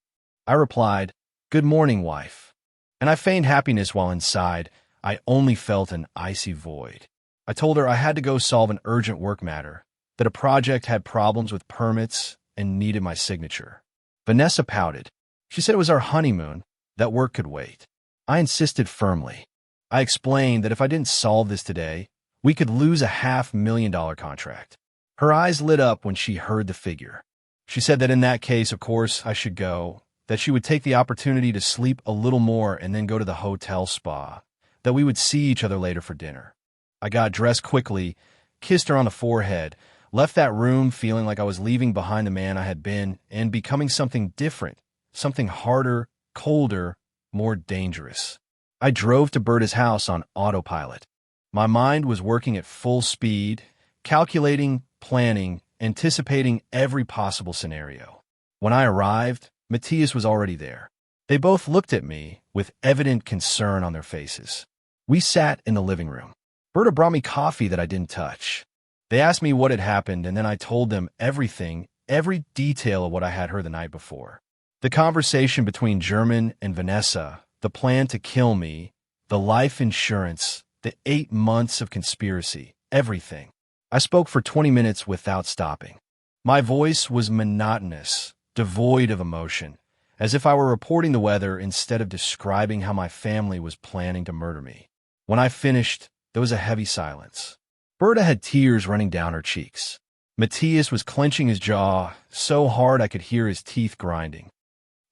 I replied, "Good morning, wife." And I feigned happiness while inside. I only felt an icy void. I told her I had to go solve an urgent work matter, that a project had problems with permits and needed my signature. Vanessa pouted. She said it was our honeymoon, that work could wait. I insisted firmly. I explained that if I didn't solve this today, we could lose a $500,000 contract. Her eyes lit up when she heard the figure. She said that in that case, of course, I should go, that she would take the opportunity to sleep a little more and then go to the hotel spa, that we would see each other later for dinner. I got dressed quickly, kissed her on the forehead, left that room feeling like I was leaving behind the man I had been and becoming something different, something harder, colder, more dangerous. I drove to Berta's house on autopilot. My mind was working at full speed, calculating, planning, anticipating every possible scenario. When I arrived, Matthias was already there. They both looked at me with evident concern on their faces. We sat in the living room. Berta brought me coffee that I didn't touch. They asked me what had happened, and then I told them everything, every detail of what I had heard the night before. The conversation between German and Vanessa, the plan to kill me, the life insurance, the 8 months of conspiracy, everything. I spoke for 20 minutes without stopping. My voice was monotonous, devoid of emotion, as if I were reporting the weather instead of describing how my family was planning to murder me. When I finished, there was a heavy silence. Berta had tears running down her cheeks. Matthias was clenching his jaw so hard I could hear his teeth grinding.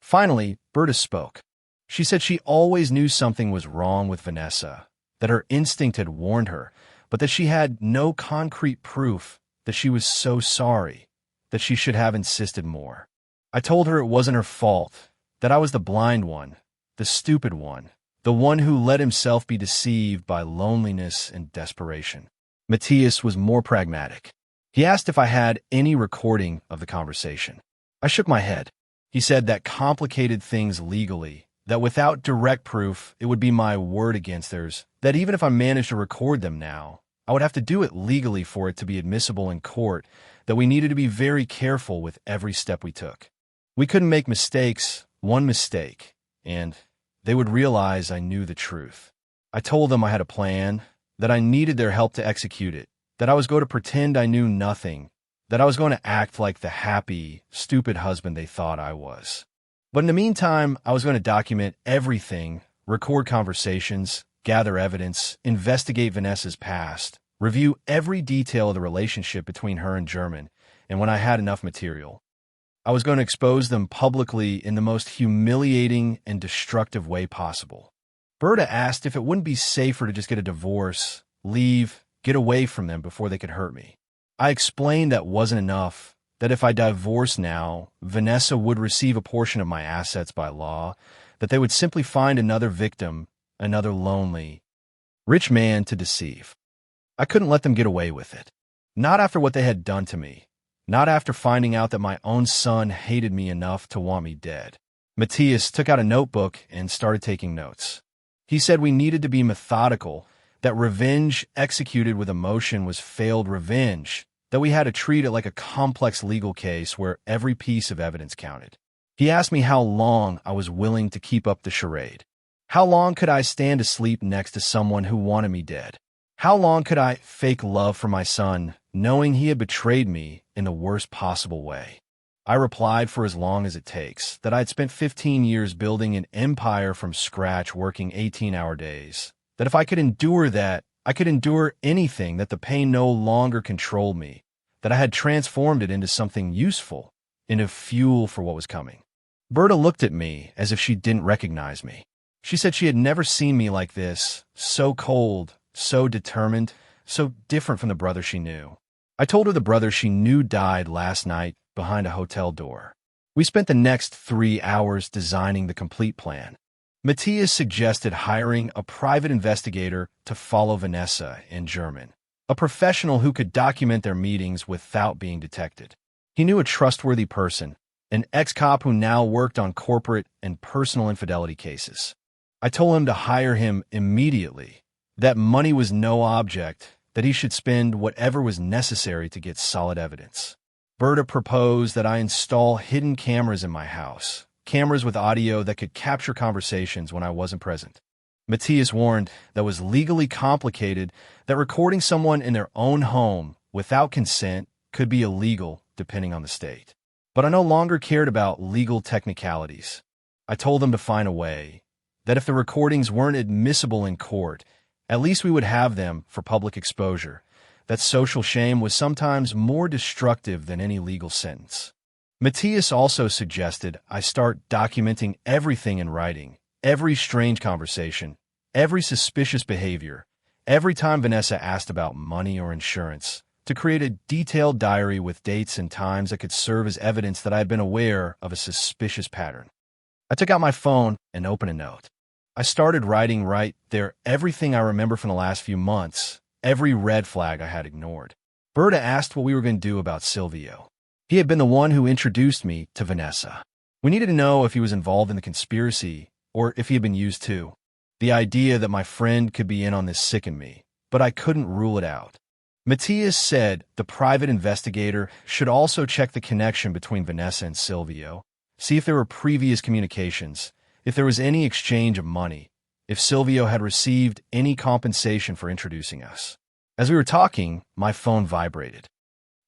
Finally, Berta spoke. She said she always knew something was wrong with Vanessa, that her instinct had warned her, but that she had no concrete proof, that she was so sorry, that she should have insisted more. I told her it wasn't her fault, that I was the blind one, the stupid one, the one who let himself be deceived by loneliness and desperation. Matthias was more pragmatic. He asked if I had any recording of the conversation. I shook my head. He said that complicated things legally, that without direct proof, it would be my word against theirs, that even if I managed to record them now, I would have to do it legally for it to be admissible in court, that we needed to be very careful with every step we took. We couldn't make mistakes, one mistake, and they would realize I knew the truth. I told them I had a plan, that I needed their help to execute it, that I was going to pretend I knew nothing, that I was going to act like the happy, stupid husband they thought I was. But in the meantime, I was going to document everything, record conversations, gather evidence, investigate Vanessa's past, review every detail of the relationship between her and German, and when I had enough material, I was going to expose them publicly in the most humiliating and destructive way possible. Berta asked if it wouldn't be safer to just get a divorce, leave, get away from them before they could hurt me. I explained that wasn't enough, that if I divorced now, Vanessa would receive a portion of my assets by law, that they would simply find another victim, another lonely, rich man to deceive. I couldn't let them get away with it. Not after what they had done to me. Not after finding out that my own son hated me enough to want me dead. Matthias took out a notebook and started taking notes. He said we needed to be methodical, that revenge executed with emotion was failed revenge, that we had to treat it like a complex legal case where every piece of evidence counted. He asked me how long I was willing to keep up the charade. How long could I stand asleep next to someone who wanted me dead? How long could I fake love for my son, knowing he had betrayed me in the worst possible way? I replied for as long as it takes, that I'd spent 15 years building an empire from scratch working 18-hour days, that if I could endure that, I could endure anything, that the pain no longer controlled me, that I had transformed it into something useful, into fuel for what was coming. Berta looked at me as if she didn't recognize me. She said she had never seen me like this, so cold, so determined, so different from the brother she knew. I told her the brother she knew died last night behind a hotel door. We spent the next 3 hours designing the complete plan. Matthias suggested hiring a private investigator to follow Vanessa in German, a professional who could document their meetings without being detected. He knew a trustworthy person, an ex-cop who now worked on corporate and personal infidelity cases. I told him to hire him immediately, that money was no object, that he should spend whatever was necessary to get solid evidence. Berta proposed that I install hidden cameras in my house, cameras with audio that could capture conversations when I wasn't present. Matthias warned that was legally complicated, that recording someone in their own home without consent could be illegal depending on the state. But I no longer cared about legal technicalities. I told them to find a way, that if the recordings weren't admissible in court, at least we would have them for public exposure, that social shame was sometimes more destructive than any legal sentence. Matthias also suggested I start documenting everything in writing, every strange conversation, every suspicious behavior, every time Vanessa asked about money or insurance, to create a detailed diary with dates and times that could serve as evidence that I had been aware of a suspicious pattern. I took out my phone and opened a note. I started writing right there everything I remember from the last few months, every red flag I had ignored. Berta asked what we were going to do about Silvio. He had been the one who introduced me to Vanessa. We needed to know if he was involved in the conspiracy or if he had been used too. The idea that my friend could be in on this sickened me, but I couldn't rule it out. Matthias said the private investigator should also check the connection between Vanessa and Silvio, see if there were previous communications, if there was any exchange of money, if Silvio had received any compensation for introducing us. As we were talking, my phone vibrated.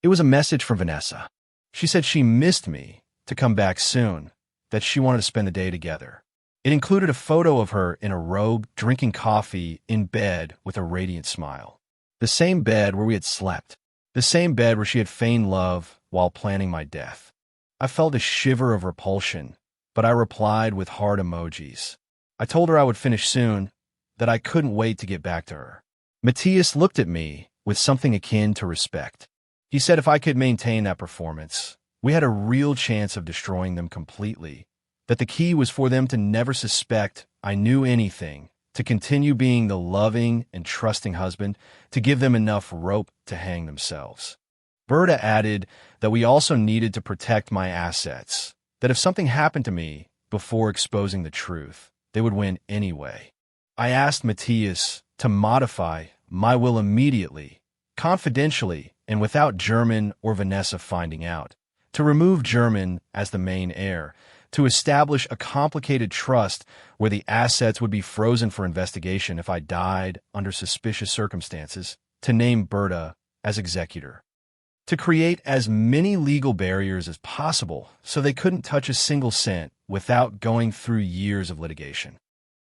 It was a message from Vanessa. She said she missed me, to come back soon, that she wanted to spend the day together. It included a photo of her in a robe drinking coffee in bed with a radiant smile. The same bed where we had slept. The same bed where she had feigned love while planning my death. I felt a shiver of repulsion, but I replied with heart emojis. I told her I would finish soon, that I couldn't wait to get back to her. Matthias looked at me with something akin to respect. He said if I could maintain that performance, we had a real chance of destroying them completely, that the key was for them to never suspect I knew anything, to continue being the loving and trusting husband, to give them enough rope to hang themselves. Berta added that we also needed to protect my assets, that if something happened to me before exposing the truth, they would win anyway. I asked Matthias to modify my will immediately, confidentially, and without German or Vanessa finding out, to remove German as the main heir, to establish a complicated trust where the assets would be frozen for investigation if I died under suspicious circumstances, to name Berta as executor, to create as many legal barriers as possible so they couldn't touch a single cent without going through years of litigation.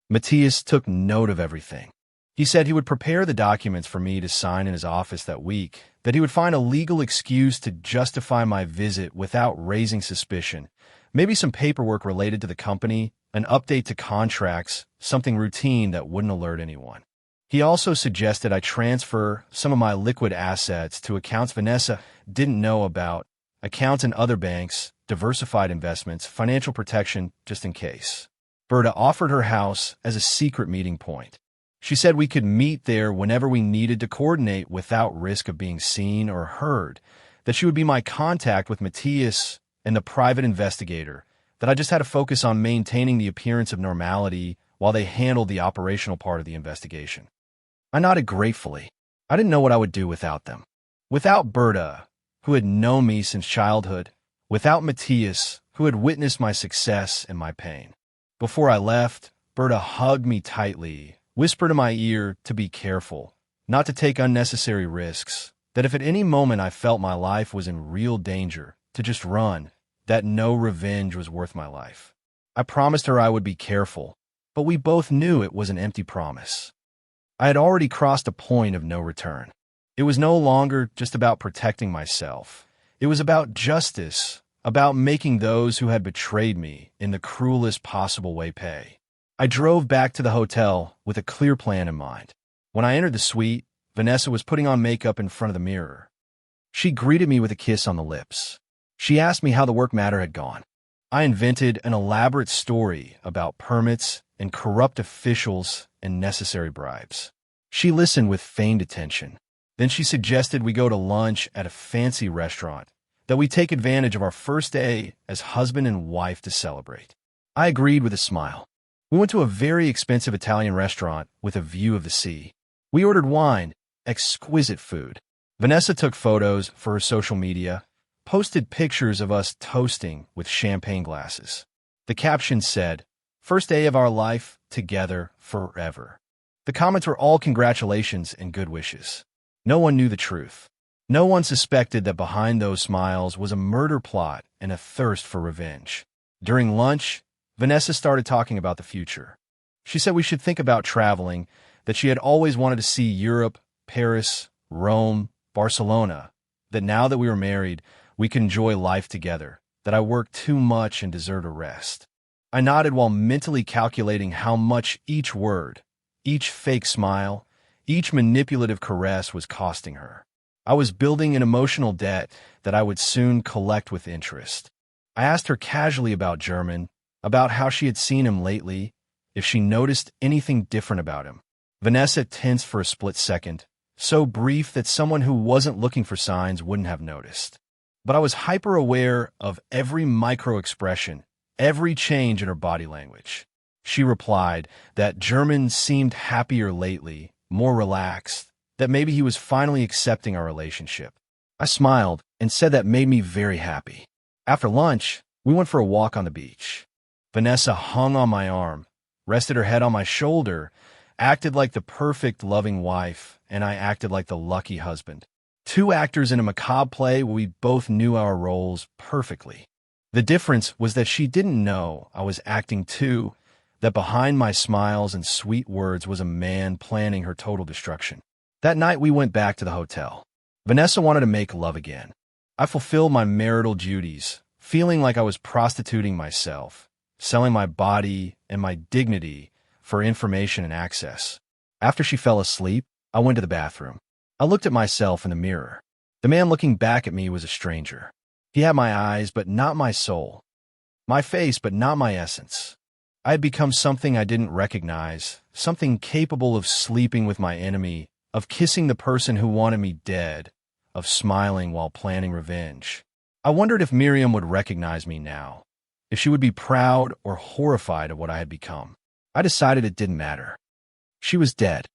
Matthias took note of everything. He said he would prepare the documents for me to sign in his office that week, that he would find a legal excuse to justify my visit without raising suspicion, maybe some paperwork related to the company, an update to contracts, something routine that wouldn't alert anyone. He also suggested I transfer some of my liquid assets to accounts Vanessa didn't know about, accounts in other banks, diversified investments, financial protection, just in case. Berta offered her house as a secret meeting point. She said we could meet there whenever we needed to coordinate without risk of being seen or heard, that she would be my contact with Matthias and the private investigator, that I just had to focus on maintaining the appearance of normality while they handled the operational part of the investigation. I nodded gratefully. I didn't know what I would do without them. Without Berta, who had known me since childhood, without Matthias, who had witnessed my success and my pain. Before I left, Berta hugged me tightly, whispered in my ear to be careful, not to take unnecessary risks, that if at any moment I felt my life was in real danger, to just run, that no revenge was worth my life. I promised her I would be careful, but we both knew it was an empty promise. I had already crossed a point of no return. It was no longer just about protecting myself. It was about justice, about making those who had betrayed me in the cruelest possible way pay. I drove back to the hotel with a clear plan in mind. When I entered the suite, Vanessa was putting on makeup in front of the mirror. She greeted me with a kiss on the lips. She asked me how the work matter had gone. I invented an elaborate story about permits and corrupt officials and necessary bribes. She listened with feigned attention. Then she suggested we go to lunch at a fancy restaurant, that we take advantage of our first day as husband and wife to celebrate. I agreed with a smile. We went to a very expensive Italian restaurant with a view of the sea. We ordered wine, exquisite food. Vanessa took photos for her social media, posted pictures of us toasting with champagne glasses. The caption said, "First day of our life, together forever." The comments were all congratulations and good wishes. No one knew the truth. No one suspected that behind those smiles was a murder plot and a thirst for revenge. During lunch, Vanessa started talking about the future. She said we should think about traveling, that she had always wanted to see Europe, Paris, Rome, Barcelona, that now that we were married, we could enjoy life together, that I worked too much and deserved a rest. I nodded while mentally calculating how much each word, each fake smile, each manipulative caress was costing her. I was building an emotional debt that I would soon collect with interest. I asked her casually about German, about how she had seen him lately, if she noticed anything different about him. Vanessa tensed for a split second, so brief that someone who wasn't looking for signs wouldn't have noticed. But I was hyper-aware of every micro-expression, every change in her body language. She replied that German seemed happier lately, more relaxed, that maybe he was finally accepting our relationship. I smiled and said that made me very happy. After lunch, we went for a walk on the beach. Vanessa hung on my arm, rested her head on my shoulder, acted like the perfect loving wife, and I acted like the lucky husband. Two actors in a macabre play where we both knew our roles perfectly. The difference was that she didn't know I was acting too, that behind my smiles and sweet words was a man planning her total destruction. That night we went back to the hotel. Vanessa wanted to make love again. I fulfilled my marital duties, feeling like I was prostituting myself, selling my body and my dignity for information and access. After she fell asleep, I went to the bathroom. I looked at myself in the mirror. The man looking back at me was a stranger. He had my eyes, but not my soul. My face, but not my essence. I had become something I didn't recognize, something capable of sleeping with my enemy, of kissing the person who wanted me dead, of smiling while planning revenge. I wondered if Miriam would recognize me now, if she would be proud or horrified of what I had become. I decided it didn't matter. She was dead.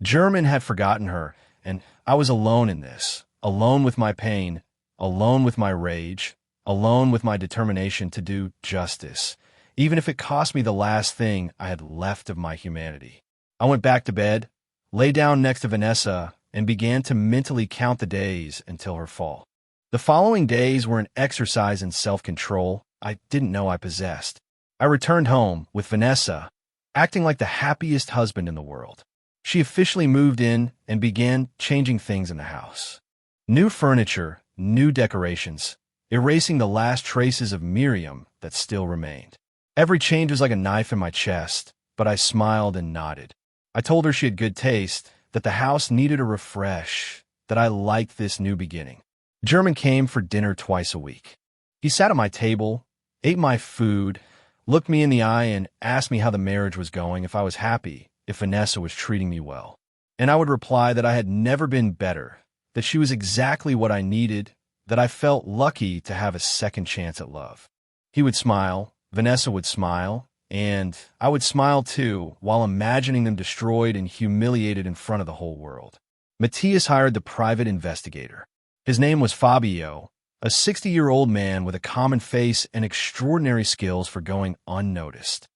German had forgotten her, and I was alone in this, alone with my pain, alone with my rage, alone with my determination to do justice, even if it cost me the last thing I had left of my humanity. I went back to bed, lay down next to Vanessa, and began to mentally count the days until her fall. The following days were an exercise in self-control I didn't know I possessed. I returned home with Vanessa, acting like the happiest husband in the world. She officially moved in and began changing things in the house. New furniture, new decorations, erasing the last traces of Miriam that still remained. Every change was like a knife in my chest, but I smiled and nodded. I told her she had good taste, that the house needed a refresh, that I liked this new beginning. German came for dinner twice a week. He sat at my table, ate my food, looked me in the eye, and asked me how the marriage was going, if I was happy, if Vanessa was treating me well. And I would reply that I had never been better, that she was exactly what I needed, that I felt lucky to have a second chance at love. He would smile, Vanessa would smile, and I would smile too, while imagining them destroyed and humiliated in front of the whole world. Matthias hired the private investigator. His name was Fabio, a 60-year-old man with a common face and extraordinary skills for going unnoticed.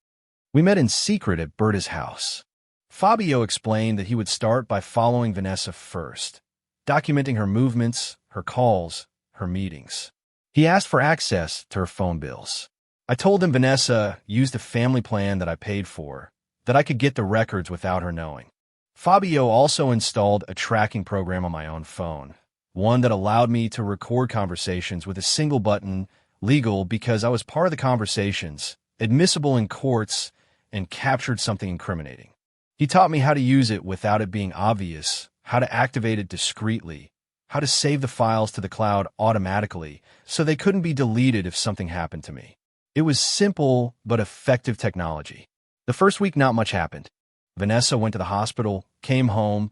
We met in secret at Berta's house. Fabio explained that he would start by following Vanessa first, documenting her movements, her calls, her meetings. He asked for access to her phone bills. I told him Vanessa used a family plan that I paid for, that I could get the records without her knowing. Fabio also installed a tracking program on my own phone, one that allowed me to record conversations with a single button, legal because I was part of the conversations, admissible in courts, and captured something incriminating. He taught me how to use it without it being obvious, how to activate it discreetly, how to save the files to the cloud automatically so they couldn't be deleted if something happened to me. It was simple but effective technology. The first week, not much happened. Vanessa went to the hospital, came home,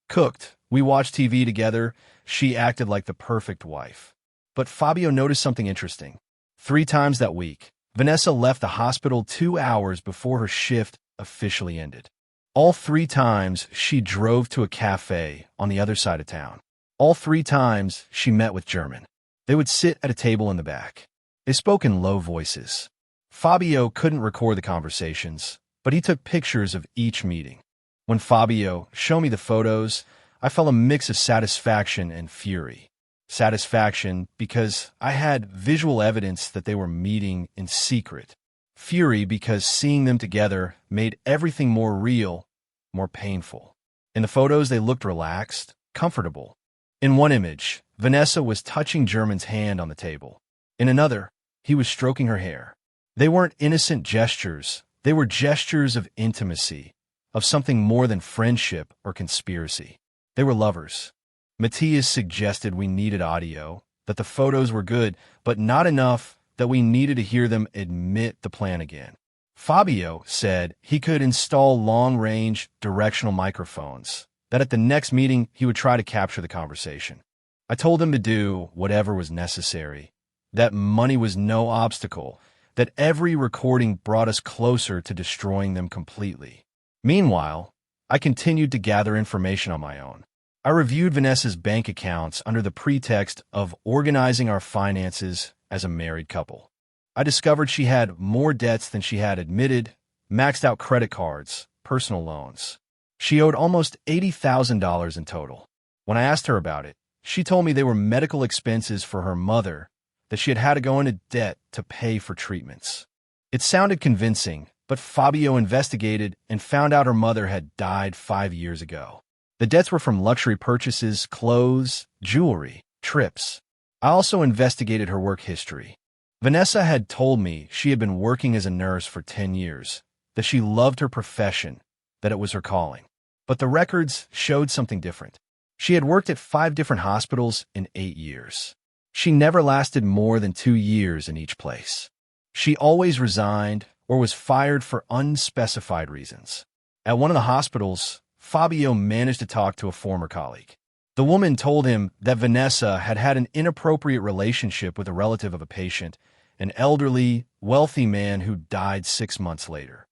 cooked, we watched TV together. She acted like the perfect wife. But Fabio noticed something interesting. 3 times that week, Vanessa left the hospital 2 hours before her shift officially ended. All 3 times, she drove to a cafe on the other side of town. All 3 times, she met with German. They would sit at a table in the back. They spoke in low voices. Fabio couldn't record the conversations, but he took pictures of each meeting. When Fabio showed me the photos, I felt a mix of satisfaction and fury. Satisfaction because I had visual evidence that they were meeting in secret. Fury because seeing them together made everything more real, more painful. In the photos, they looked relaxed, comfortable. In one image, Vanessa was touching German's hand on the table. In another, he was stroking her hair. They weren't innocent gestures. They were gestures of intimacy, of something more than friendship or conspiracy. They were lovers. Matthias suggested we needed audio, that the photos were good, but not enough that we needed to hear them admit the plan again. Fabio said he could install long-range directional microphones, that at the next meeting he would try to capture the conversation. I told him to do whatever was necessary, that money was no obstacle, that every recording brought us closer to destroying them completely. Meanwhile, I continued to gather information on my own. I reviewed Vanessa's bank accounts under the pretext of organizing our finances as a married couple. I discovered she had more debts than she had admitted, maxed out credit cards, personal loans. She owed almost $80,000 in total. When I asked her about it, she told me they were medical expenses for her mother, that she had had to go into debt to pay for treatments. It sounded convincing, but Fabio investigated and found out her mother had died 5 years ago. The debts were from luxury purchases, clothes, jewelry, trips. I also investigated her work history. Vanessa had told me she had been working as a nurse for 10 years, that she loved her profession, that it was her calling. But the records showed something different. She had worked at 5 different hospitals in 8 years. She never lasted more than 2 years in each place. She always resigned or was fired for unspecified reasons. At one of the hospitals, Fabio managed to talk to a former colleague. The woman told him that Vanessa had had an inappropriate relationship with a relative of a patient, an elderly, wealthy man who died 6 months later.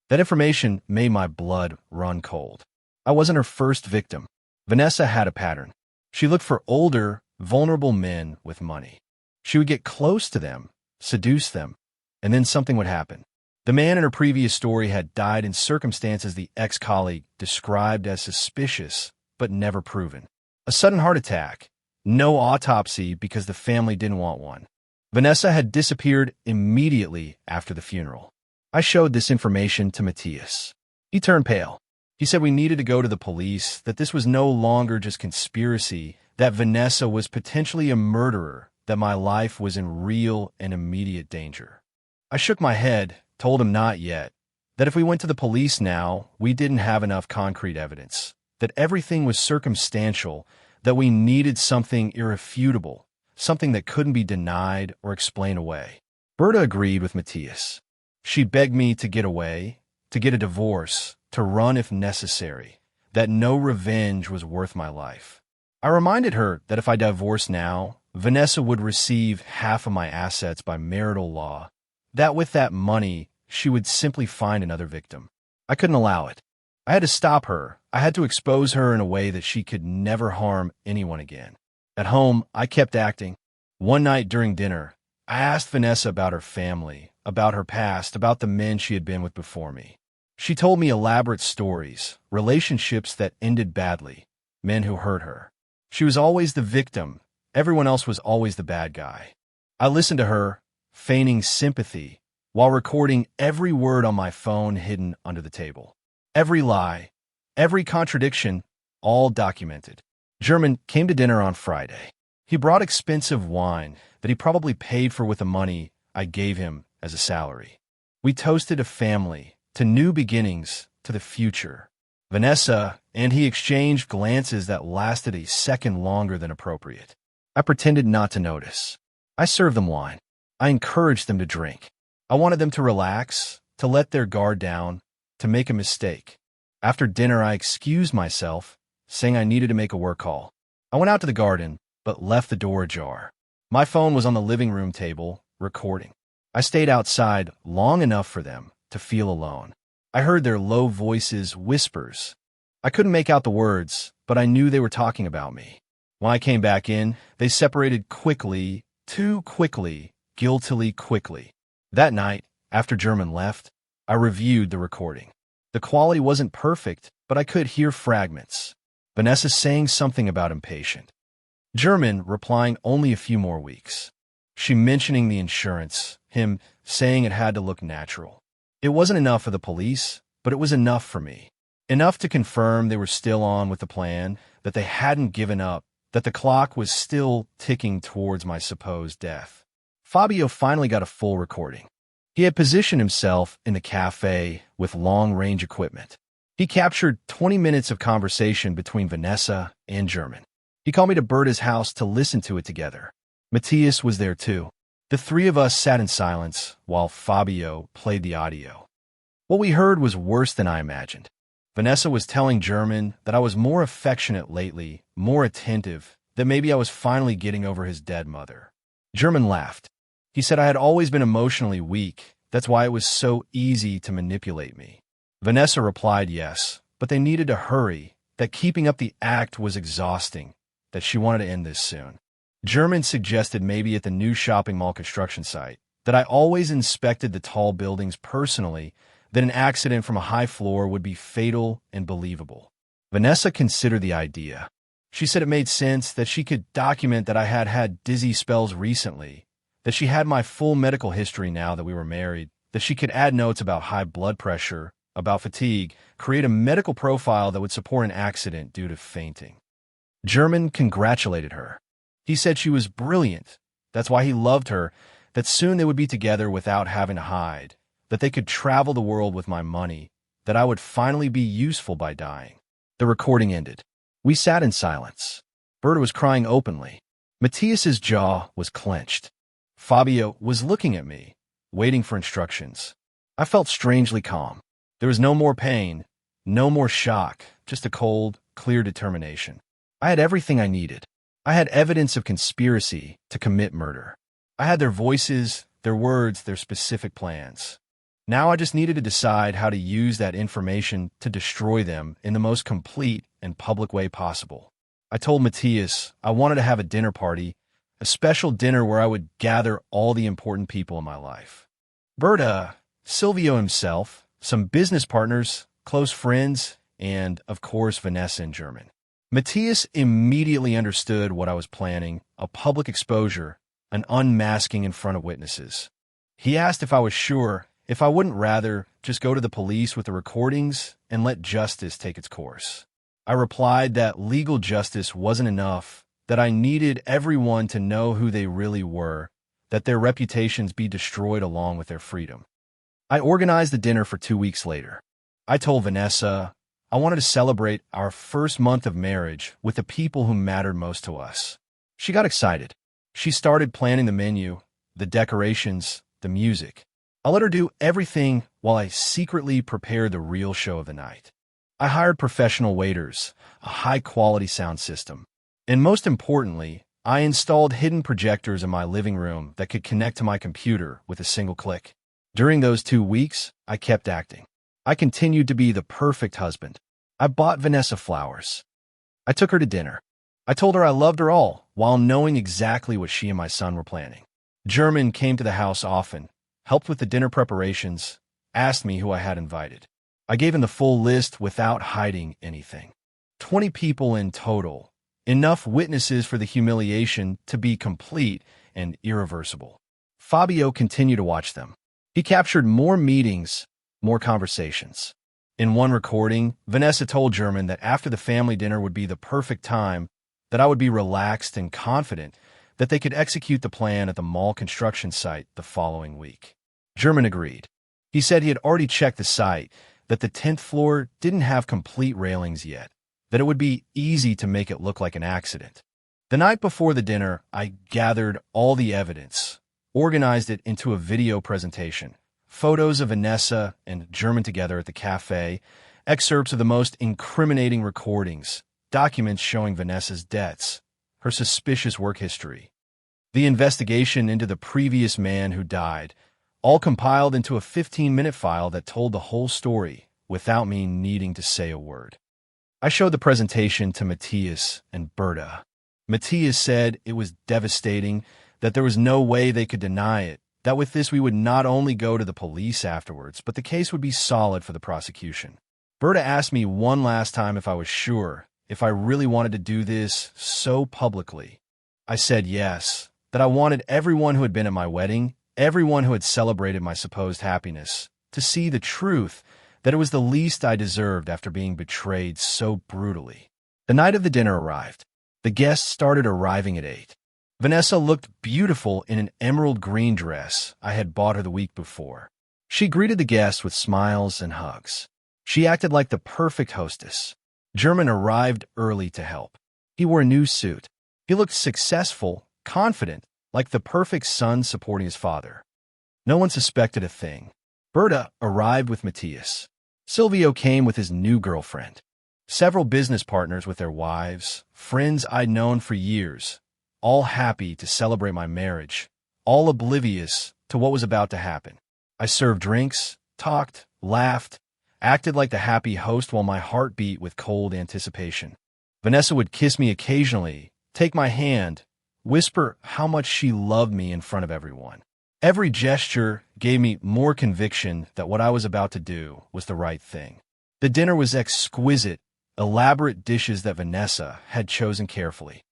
That information made my blood run cold. I wasn't her first victim. Vanessa had a pattern. She looked for older, vulnerable men with money. She would get close to them, seduce them, and then something would happen. The man in her previous story had died in circumstances the ex-colleague described as suspicious but never proven. A sudden heart attack, no autopsy because the family didn't want one. Vanessa had disappeared immediately after the funeral. I showed this information to Matthias. He turned pale. He said we needed to go to the police, that this was no longer just conspiracy, that Vanessa was potentially a murderer, that my life was in real and immediate danger. I shook my head, told him not yet, that if we went to the police now, we didn't have enough concrete evidence, that everything was circumstantial, that we needed something irrefutable, something that couldn't be denied or explained away. Berta agreed with Matthias. She begged me to get away, to get a divorce, to run if necessary, that no revenge was worth my life. I reminded her that if I divorced now, Vanessa would receive half of my assets by marital law, that with that money, she would simply find another victim. I couldn't allow it. I had to stop her. I had to expose her in a way that she could never harm anyone again. At home, I kept acting. One night during dinner, I asked Vanessa about her family, about her past, about the men she had been with before me. She told me elaborate stories, relationships that ended badly, men who hurt her. She was always the victim. Everyone else was always the bad guy. I listened to her, feigning sympathy, while recording every word on my phone hidden under the table. Every lie, every contradiction, all documented. German came to dinner on Friday. He brought expensive wine that he probably paid for with the money I gave him as a salary. We toasted a family, to new beginnings, to the future. Vanessa and he exchanged glances that lasted a second longer than appropriate. I pretended not to notice. I served them wine. I encouraged them to drink. I wanted them to relax, to let their guard down, to make a mistake. After dinner, I excused myself, saying I needed to make a work call. I went out to the garden, but left the door ajar. My phone was on the living room table, recording. I stayed outside long enough for them to feel alone. I heard their low voices, whispers. I couldn't make out the words, but I knew they were talking about me. When I came back in, they separated quickly, too quickly, guiltily quickly. That night, after German left, I reviewed the recording. The quality wasn't perfect, but I could hear fragments. Vanessa saying something about impatient. German replying only a few more weeks. She mentioning the insurance, him saying it had to look natural. It wasn't enough for the police, but it was enough for me. Enough to confirm they were still on with the plan, that they hadn't given up, that the clock was still ticking towards my supposed death. Fabio finally got a full recording. He had positioned himself in the cafe with long-range equipment. He captured 20 minutes of conversation between Vanessa and German. He called me to Berta's house to listen to it together. Matthias was there too. The three of us sat in silence while Fabio played the audio. What we heard was worse than I imagined. Vanessa was telling German that I was more affectionate lately, more attentive, that maybe I was finally getting over his dead mother. German laughed. He said I had always been emotionally weak. That's why it was so easy to manipulate me. Vanessa replied yes, but they needed to hurry, that keeping up the act was exhausting, that she wanted to end this soon. German suggested maybe at the new shopping mall construction site, that I always inspected the tall buildings personally, that an accident from a high floor would be fatal and believable. Vanessa considered the idea. She said it made sense, that she could document that I had had dizzy spells recently, that she had my full medical history now that we were married, that she could add notes about high blood pressure, about fatigue, create a medical profile that would support an accident due to fainting. German congratulated her. He said she was brilliant. That's why he loved her, that soon they would be together without having to hide, that they could travel the world with my money, that I would finally be useful by dying. The recording ended. We sat in silence. Berta was crying openly. Matthias's jaw was clenched. Fabio was looking at me, waiting for instructions. I felt strangely calm. There was no more pain, no more shock, just a cold, clear determination. I had everything I needed. I had evidence of conspiracy to commit murder. I had their voices, their words, their specific plans. Now I just needed to decide how to use that information to destroy them in the most complete and public way possible. I told Matthias I wanted to have a dinner party, a special dinner where I would gather all the important people in my life. Berta, Silvio himself, some business partners, close friends, and, of course, Vanessa in German. Matthias immediately understood what I was planning, a public exposure, an unmasking in front of witnesses. He asked if I was sure, if I wouldn't rather just go to the police with the recordings and let justice take its course. I replied that legal justice wasn't enough, that I needed everyone to know who they really were, that their reputations be destroyed along with their freedom. I organized the dinner for 2 weeks later. I told Vanessa I wanted to celebrate our first month of marriage with the people who mattered most to us. She got excited. She started planning the menu, the decorations, the music. I let her do everything while I secretly prepared the real show of the night. I hired professional waiters, a high-quality sound system, and most importantly, I installed hidden projectors in my living room that could connect to my computer with a single click. During those 2 weeks, I kept acting. I continued to be the perfect husband. I bought Vanessa flowers. I took her to dinner. I told her I loved her all, while knowing exactly what she and my son were planning. German came to the house often, helped with the dinner preparations, asked me who I had invited. I gave him the full list without hiding anything. 20 people in total, enough witnesses for the humiliation to be complete and irreversible. Fabio continued to watch them. He captured more meetings, more conversations. In one recording, Vanessa told German that after the family dinner would be the perfect time, that I would be relaxed and confident that they could execute the plan at the mall construction site the following week. German agreed. He said he had already checked the site, that the 10th floor didn't have complete railings yet, that it would be easy to make it look like an accident. The night before the dinner, I gathered all the evidence, organized it into a video presentation. Photos of Vanessa and German together at the cafe, excerpts of the most incriminating recordings, documents showing Vanessa's debts, her suspicious work history, the investigation into the previous man who died, all compiled into a 15-minute file that told the whole story without me needing to say a word. I showed the presentation to Matthias and Berta. Matthias said it was devastating, that there was no way they could deny it, that with this we would not only go to the police afterwards, but the case would be solid for the prosecution. Berta asked me one last time if I was sure, if I really wanted to do this so publicly. I said yes, that I wanted everyone who had been at my wedding, everyone who had celebrated my supposed happiness, to see the truth, that it was the least I deserved after being betrayed so brutally. The night of the dinner arrived. The guests started arriving at 8. Vanessa looked beautiful in an emerald green dress I had bought her the week before. She greeted the guests with smiles and hugs. She acted like the perfect hostess. German arrived early to help. He wore a new suit. He looked successful, confident, like the perfect son supporting his father. No one suspected a thing. Berta arrived with Matthias. Silvio came with his new girlfriend. Several business partners with their wives, friends I'd known for years, all happy to celebrate my marriage, all oblivious to what was about to happen. I served drinks, talked, laughed, acted like the happy host while my heart beat with cold anticipation. Vanessa would kiss me occasionally, take my hand, whisper how much she loved me in front of everyone. Every gesture gave me more conviction that what I was about to do was the right thing. The dinner was exquisite, elaborate dishes that Vanessa had chosen carefully.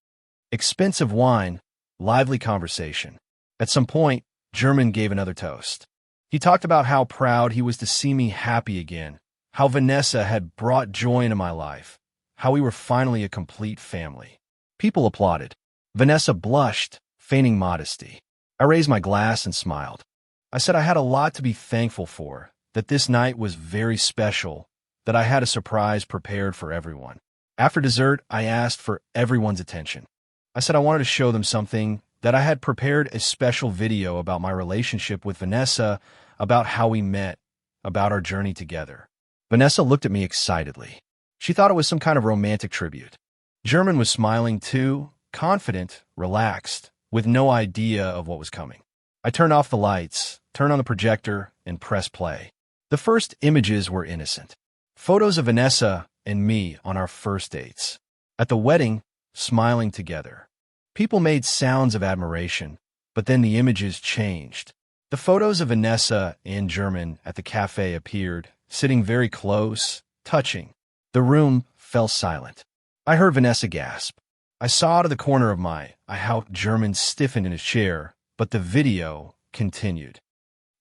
Expensive wine, lively conversation. At some point, German gave another toast. He talked about how proud he was to see me happy again, how Vanessa had brought joy into my life, how we were finally a complete family. People applauded. Vanessa blushed, feigning modesty. I raised my glass and smiled. I said I had a lot to be thankful for, that this night was very special, that I had a surprise prepared for everyone. After dessert, I asked for everyone's attention. I said I wanted to show them something, that I had prepared a special video about my relationship with Vanessa, about how we met, about our journey together. Vanessa looked at me excitedly. She thought it was some kind of romantic tribute. German was smiling too, confident, relaxed, with no idea of what was coming. I turned off the lights, turned on the projector, and pressed play. The first images were innocent. Photos of Vanessa and me on our first dates. At the wedding, smiling together. People made sounds of admiration, but then the images changed. The photos of Vanessa and German at the cafe appeared, sitting very close, touching. The room fell silent. I heard Vanessa gasp. I saw out of the corner of my eye how German stiffened in his chair, but the video continued.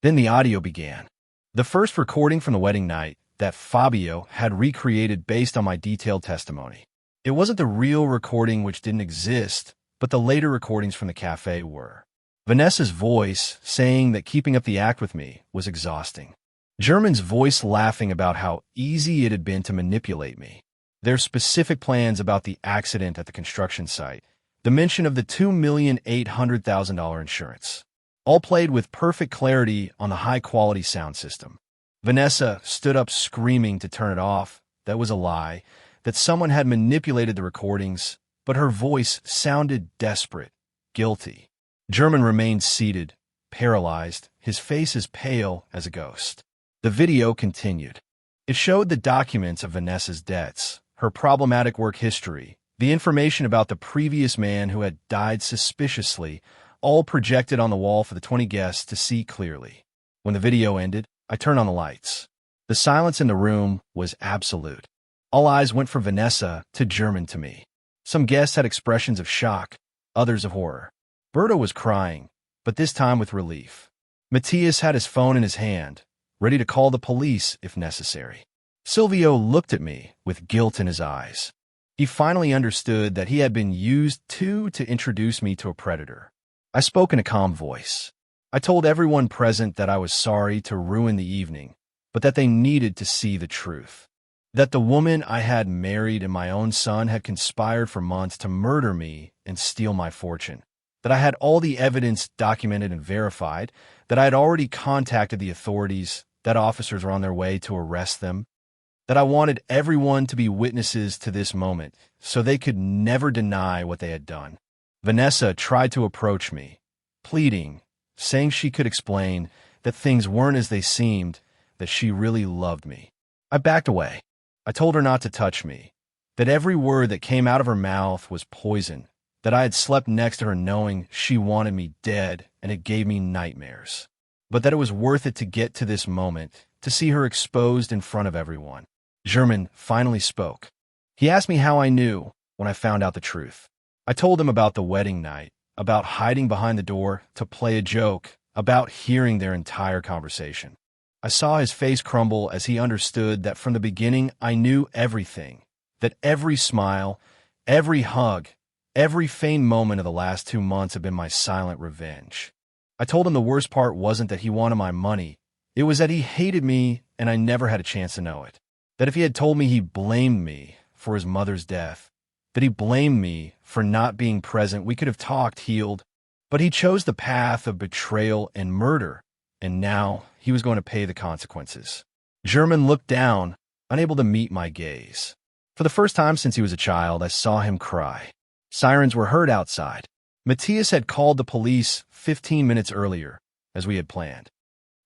Then the audio began. The first recording from the wedding night that Fabio had recreated based on my detailed testimony. It wasn't the real recording, which didn't exist, but the later recordings from the cafe were. Vanessa's voice saying that keeping up the act with me was exhausting. German's voice laughing about how easy it had been to manipulate me. Their specific plans about the accident at the construction site. The mention of the $2,800,000 insurance. All played with perfect clarity on the high-quality sound system. Vanessa stood up screaming to turn it off. That was a lie. That someone had manipulated the recordings, but her voice sounded desperate, guilty. German remained seated, paralyzed, his face as pale as a ghost. The video continued. It showed the documents of Vanessa's debts, her problematic work history, the information about the previous man who had died suspiciously, all projected on the wall for the 20 guests to see clearly. When the video ended, I turned on the lights. The silence in the room was absolute. All eyes went from Vanessa to German to me. Some guests had expressions of shock, others of horror. Berta was crying, but this time with relief. Matthias had his phone in his hand, ready to call the police if necessary. Silvio looked at me with guilt in his eyes. He finally understood that he had been used to introduce me to a predator. I spoke in a calm voice. I told everyone present that I was sorry to ruin the evening, but that they needed to see the truth. That the woman I had married and my own son had conspired for months to murder me and steal my fortune. That I had all the evidence documented and verified, that I had already contacted the authorities, that officers were on their way to arrest them, that I wanted everyone to be witnesses to this moment so they could never deny what they had done. Vanessa tried to approach me, pleading, saying she could explain that things weren't as they seemed, that she really loved me. I backed away. I told her not to touch me, that every word that came out of her mouth was poison, that I had slept next to her knowing she wanted me dead and it gave me nightmares, but that it was worth it to get to this moment, to see her exposed in front of everyone. German finally spoke. He asked me how I knew when I found out the truth. I told him about the wedding night, about hiding behind the door to play a joke, about hearing their entire conversation. I saw his face crumble as he understood that from the beginning I knew everything, that every smile, every hug, every feigned moment of the last 2 months had been my silent revenge. I told him the worst part wasn't that he wanted my money. It was that he hated me and I never had a chance to know it. That if he had told me he blamed me for his mother's death, that he blamed me for not being present, we could have talked, healed. But he chose the path of betrayal and murder, and now he was going to pay the consequences. German looked down, unable to meet my gaze. For the first time since he was a child, I saw him cry. Sirens were heard outside. Matthias had called the police 15 minutes earlier, as we had planned.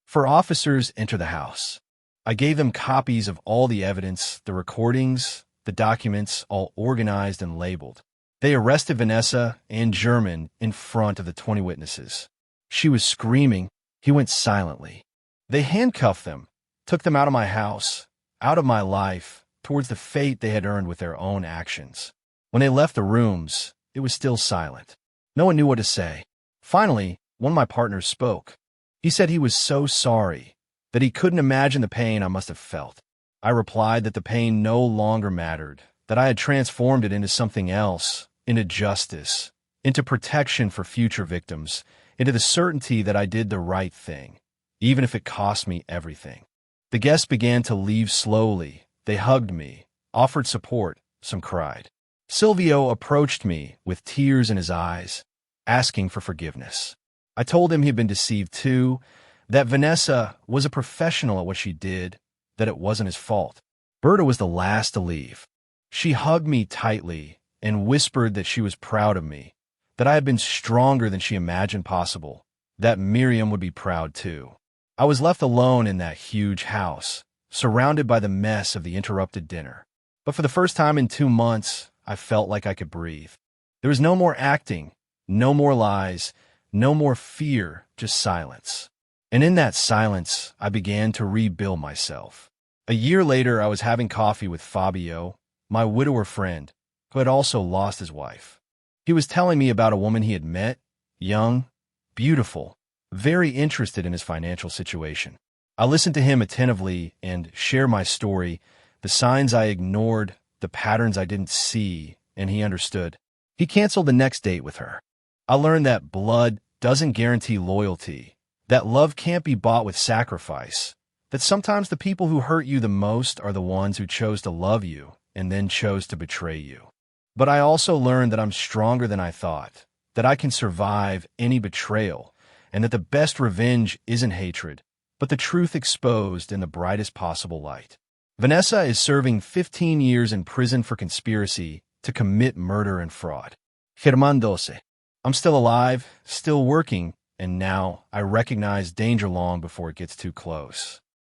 4 officers enter the house. I gave them copies of all the evidence, the recordings, the documents, all organized and labeled. They arrested Vanessa and German in front of the 20 witnesses. She was screaming. He went silently. They handcuffed them, took them out of my house, out of my life, towards the fate they had earned with their own actions. When they left the rooms, it was still silent. No one knew what to say. Finally, one of my partners spoke. He said he was so sorry, that he couldn't imagine the pain I must have felt. I replied that the pain no longer mattered, that I had transformed it into something else, into justice, into protection for future victims, into the certainty that I did the right thing, even if it cost me everything. The guests began to leave slowly. They hugged me, offered support, some cried. Silvio approached me with tears in his eyes, asking for forgiveness. I told him he had been deceived too, that Vanessa was a professional at what she did, that it wasn't his fault. Berta was the last to leave. She hugged me tightly and whispered that she was proud of me, that I had been stronger than she imagined possible, that Miriam would be proud too. I was left alone in that huge house, surrounded by the mess of the interrupted dinner. But for the first time in 2 months, I felt like I could breathe. There was no more acting, No more lies, no more fear, just silence. And in that silence, I began to rebuild myself. A year later, I was having coffee with Fabio, my widower friend, who had also lost his wife. He was telling me about a woman he had met, young, beautiful, very interested in his financial situation. I listened to him attentively and shared my story, the signs I ignored, the patterns I didn't see, and he understood. He canceled the next date with her. I learned that blood doesn't guarantee loyalty, that love can't be bought with sacrifice, that sometimes the people who hurt you the most are the ones who chose to love you and then chose to betray you. But I also learned that I'm stronger than I thought, that I can survive any betrayal, and that the best revenge isn't hatred, but the truth exposed in the brightest possible light. Vanessa is serving 15 years in prison for conspiracy to commit murder and fraud. Germán 12. I'm still alive, still working, and now I recognize danger long before it gets too close.